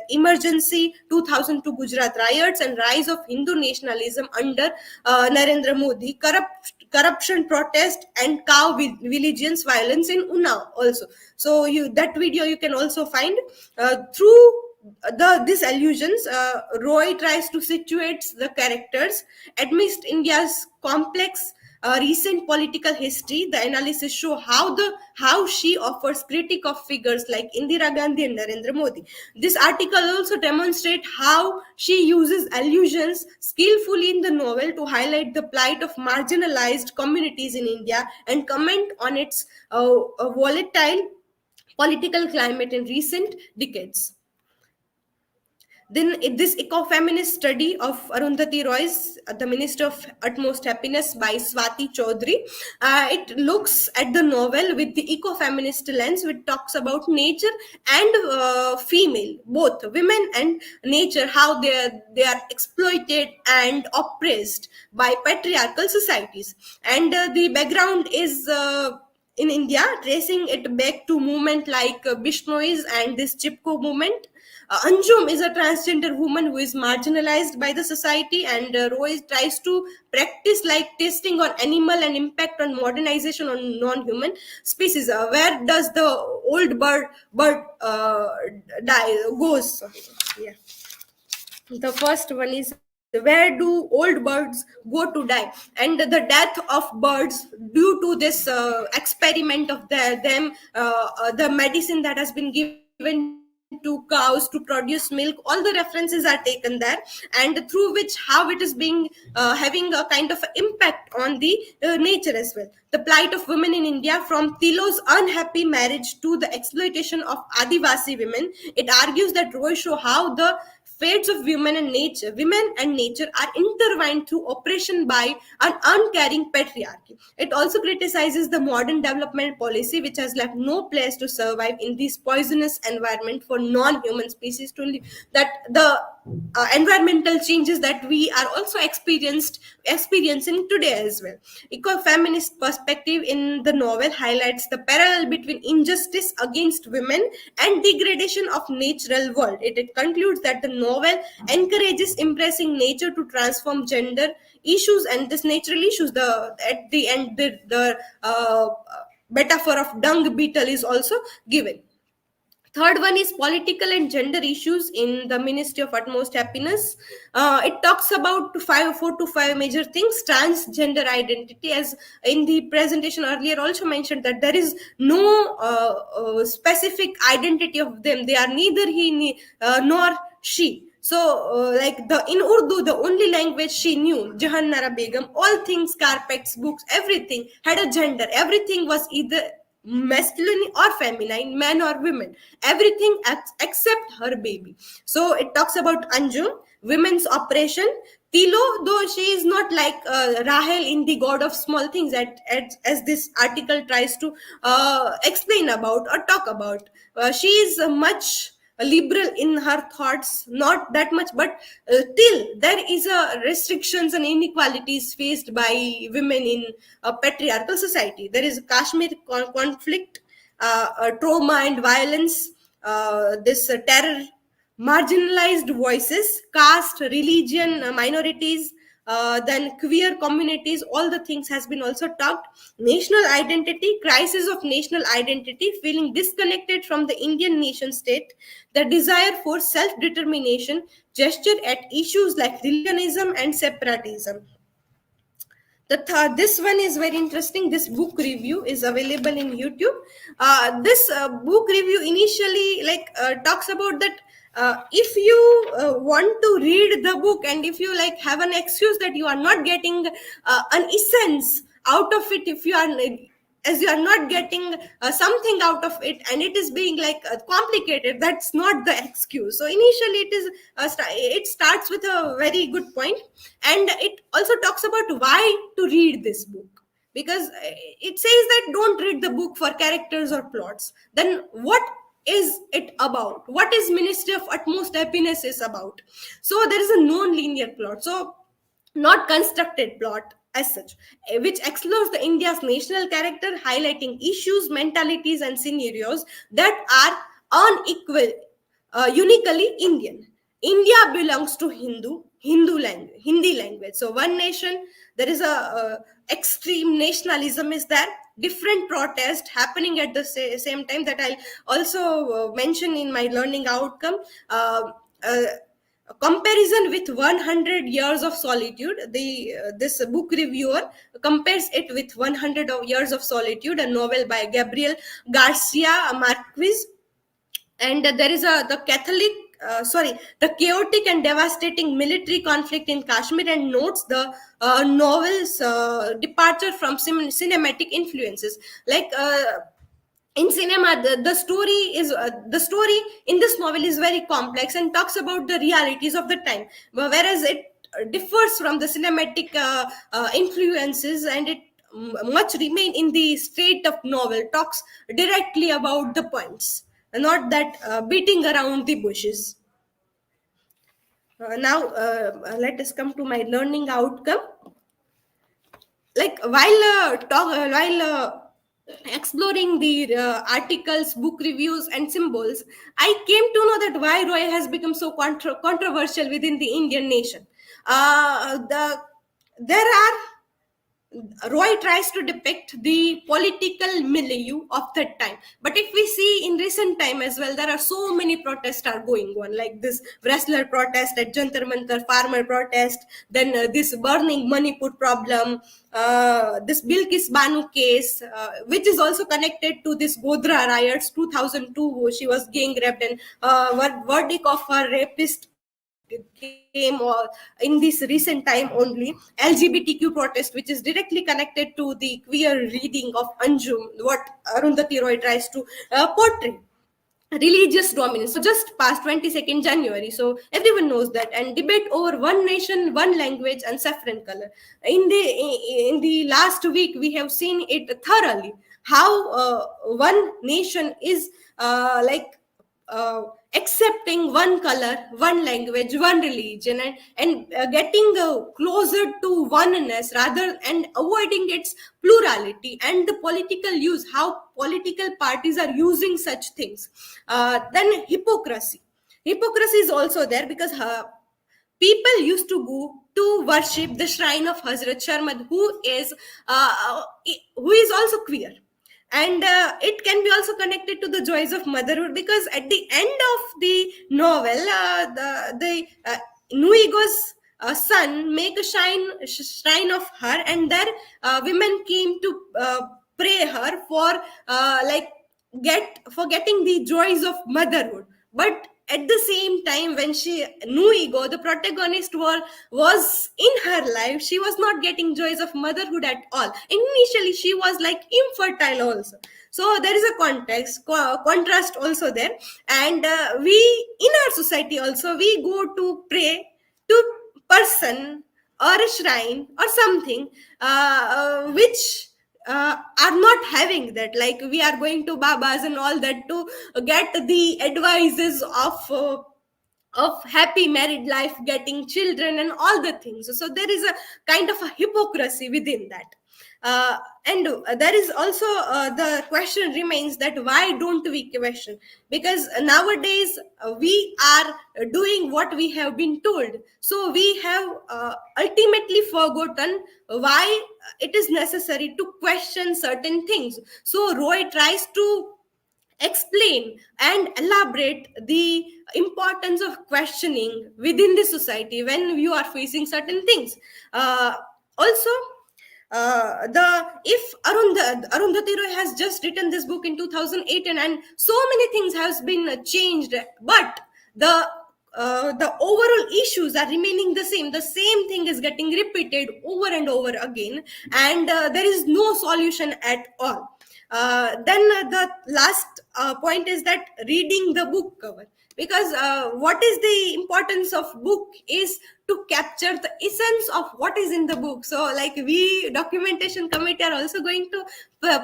emergency, 2002 Gujarat riots, and rise of Hindu nationalism under Narendra Modi, corruption, protest, and cow vigilance violence in Unnao also. So that video you can also find through these allusions. Roy tries to situate the characters amidst India's complex recent political history. The analysis show how she offers critique of figures like Indira Gandhi and Narendra Modi. This article also demonstrates how she uses allusions skillfully in the novel to highlight the plight of marginalized communities in India and comment on its volatile political climate in recent decades. Then this ecofeminist study of Arundhati Roy's The Minister of Utmost Happiness by Swati Chaudhary, it looks at the novel with the ecofeminist lens, which talks about nature and female, both women and nature, how they are exploited and oppressed by patriarchal societies. And the background is in India, tracing it back to movement like Bishnois and this Chipko movement. Anjum is a transgender woman who is marginalized by the society, and Roy tries to practice like testing on animal and impact on modernization on non-human species. Where does the old bird die goes? Yeah. The first one is, where do old birds go to die? And the death of birds due to this experiment of the medicine that has been given to cows to produce milk, all the references are taken there, and through which how it is being having a kind of impact on the nature as well. The plight of women in India, from Tilo's unhappy marriage to the exploitation of Adivasi women, it argues that Roy show how the fates of women and nature are intertwined through oppression by an uncaring patriarchy. It also criticizes the modern development policy, which has left no place to survive in this poisonous environment for non-human species to live. That the environmental changes that we are also experiencing today as well. Ecofeminist perspective in the novel highlights the parallel between injustice against women and degradation of natural world. It concludes that the novel encourages embracing nature to transform gender issues and this natural issues. At the end, the metaphor of dung beetle is also given. Third one is political and gender issues in the Ministry of Utmost Happiness. It talks about 4 to 5 major things. Transgender identity, as in the presentation earlier also mentioned, that there is no specific identity of them. They are neither he nor she. So, like in Urdu, the only language she knew, Jahannara Begum, all things, carpets, books, everything had a gender. Everything was either masculine or feminine, man or women, everything except her baby. So it talks about Anjum, women's oppression. Tilo, though she is not like Rahel in the God of Small Things, as this article tries to explain about or talk about. She is much liberal in her thoughts, not that much, but till there is a restrictions and inequalities faced by women in a patriarchal society. There is a Kashmir conflict, trauma and violence, this terror, marginalized voices, caste, religion, minorities, then queer communities, all the things has been also talked. National identity, crisis of national identity, feeling disconnected from the Indian nation state, the desire for self-determination, gesture at issues like religionism and separatism. This one is very interesting. This book review is available in YouTube. This book review initially talks about that if you want to read the book, and if you have an excuse that you are not getting an essence out of it, if you are not getting something out of it, and it is being complicated, that's not the excuse. So initially it starts with a very good point, and it also talks about why to read this book, because it says that don't read the book for characters or plots. Then what is it about? What is Ministry of Utmost Happiness is about? So there is a non-linear plot, so not constructed plot, as such, which explores the India's national character, highlighting issues, mentalities, and scenarios that are unequal, uniquely Indian. India belongs to Hindi language. So one nation, there is a extreme nationalism is there. Different protest happening at the same time, that I'll also mention in my learning outcome. Uh, a comparison with 100 years of solitude. This book reviewer compares it with 100 years of solitude, a novel by Gabriel Garcia Marquez. And there is the chaotic and devastating military conflict in Kashmir, and notes the novel's departure from cinematic influences. Like in cinema, the story in this novel is very complex and talks about the realities of the time, whereas it differs from the cinematic influences, and it much remain in the state of novel, talks directly about the points, not that beating around the bushes. Now let us come to my learning outcome. Like while exploring the articles, book reviews, and symbols, I came to know that why Roy has become so controversial within the Indian nation. There are Roy tries to depict the political milieu of that time. But if we see in recent time as well, there are so many protests are going on, like this wrestler protest at Jantar Mantar, farmer protest, then this burning Manipur problem, this Bilkis Banu case, which is also connected to this Godhra riots 2002. She was gang raped, and verdict of her rapist came in this recent time only. LGBTQ protest, which is directly connected to the queer reading of Anjum, what Arundhati Roy tries to portray. Religious dominance. So just past 22nd January, so everyone knows that, and debate over one nation, one language, and saffron color. In the last week, we have seen it thoroughly, how one nation is accepting one color, one language, one religion, and getting closer to oneness rather, and avoiding its plurality, and the political use, how political parties are using such things. Then hypocrisy is also there, because people used to go to worship the shrine of Hazrat Sharmad, who is also queer. And it can be also connected to the joys of motherhood, because at the end of the novel, the Nuigo's son make a shrine of her, and there women came to pray her for getting the joys of motherhood. But at the same time, when Nuigo, the protagonist, was in her life, she was not getting joys of motherhood at all. Initially, she was like infertile also. So there is a contrast also there. And we, in our society also, we go to pray to person or a shrine or something which are not having that. Like, we are going to babas and all that to get the advices of happy married life, getting children, and all the things. So there is a kind of a hypocrisy within that. And there is also the question remains that why don't we question? Because nowadays we are doing what we have been told. So we have ultimately forgotten why it is necessary to question certain things. So Roy tries to explain and elaborate the importance of questioning within the society when you are facing certain things. Also, if Arundhati Roy has just written this book in 2008, and so many things has been changed, but the overall issues are remaining the same. The same thing is getting repeated over and over again, and there is no solution at all. Then the last point is that reading the book cover, because what is the importance of book is to capture the essence of what is in the book. So like, we documentation committee are also going to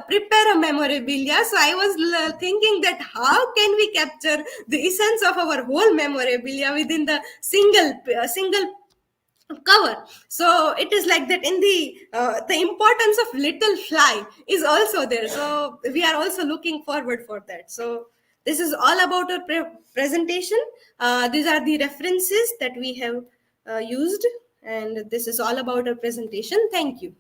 prepare a memorabilia. So I was thinking that how can we capture the essence of our whole memorabilia within the single cover. So it is like that. In the importance of little fly is also there, so we are also looking forward for that. So this is all about our presentation. These are the references that we have used, and this is all about our presentation. Thank you.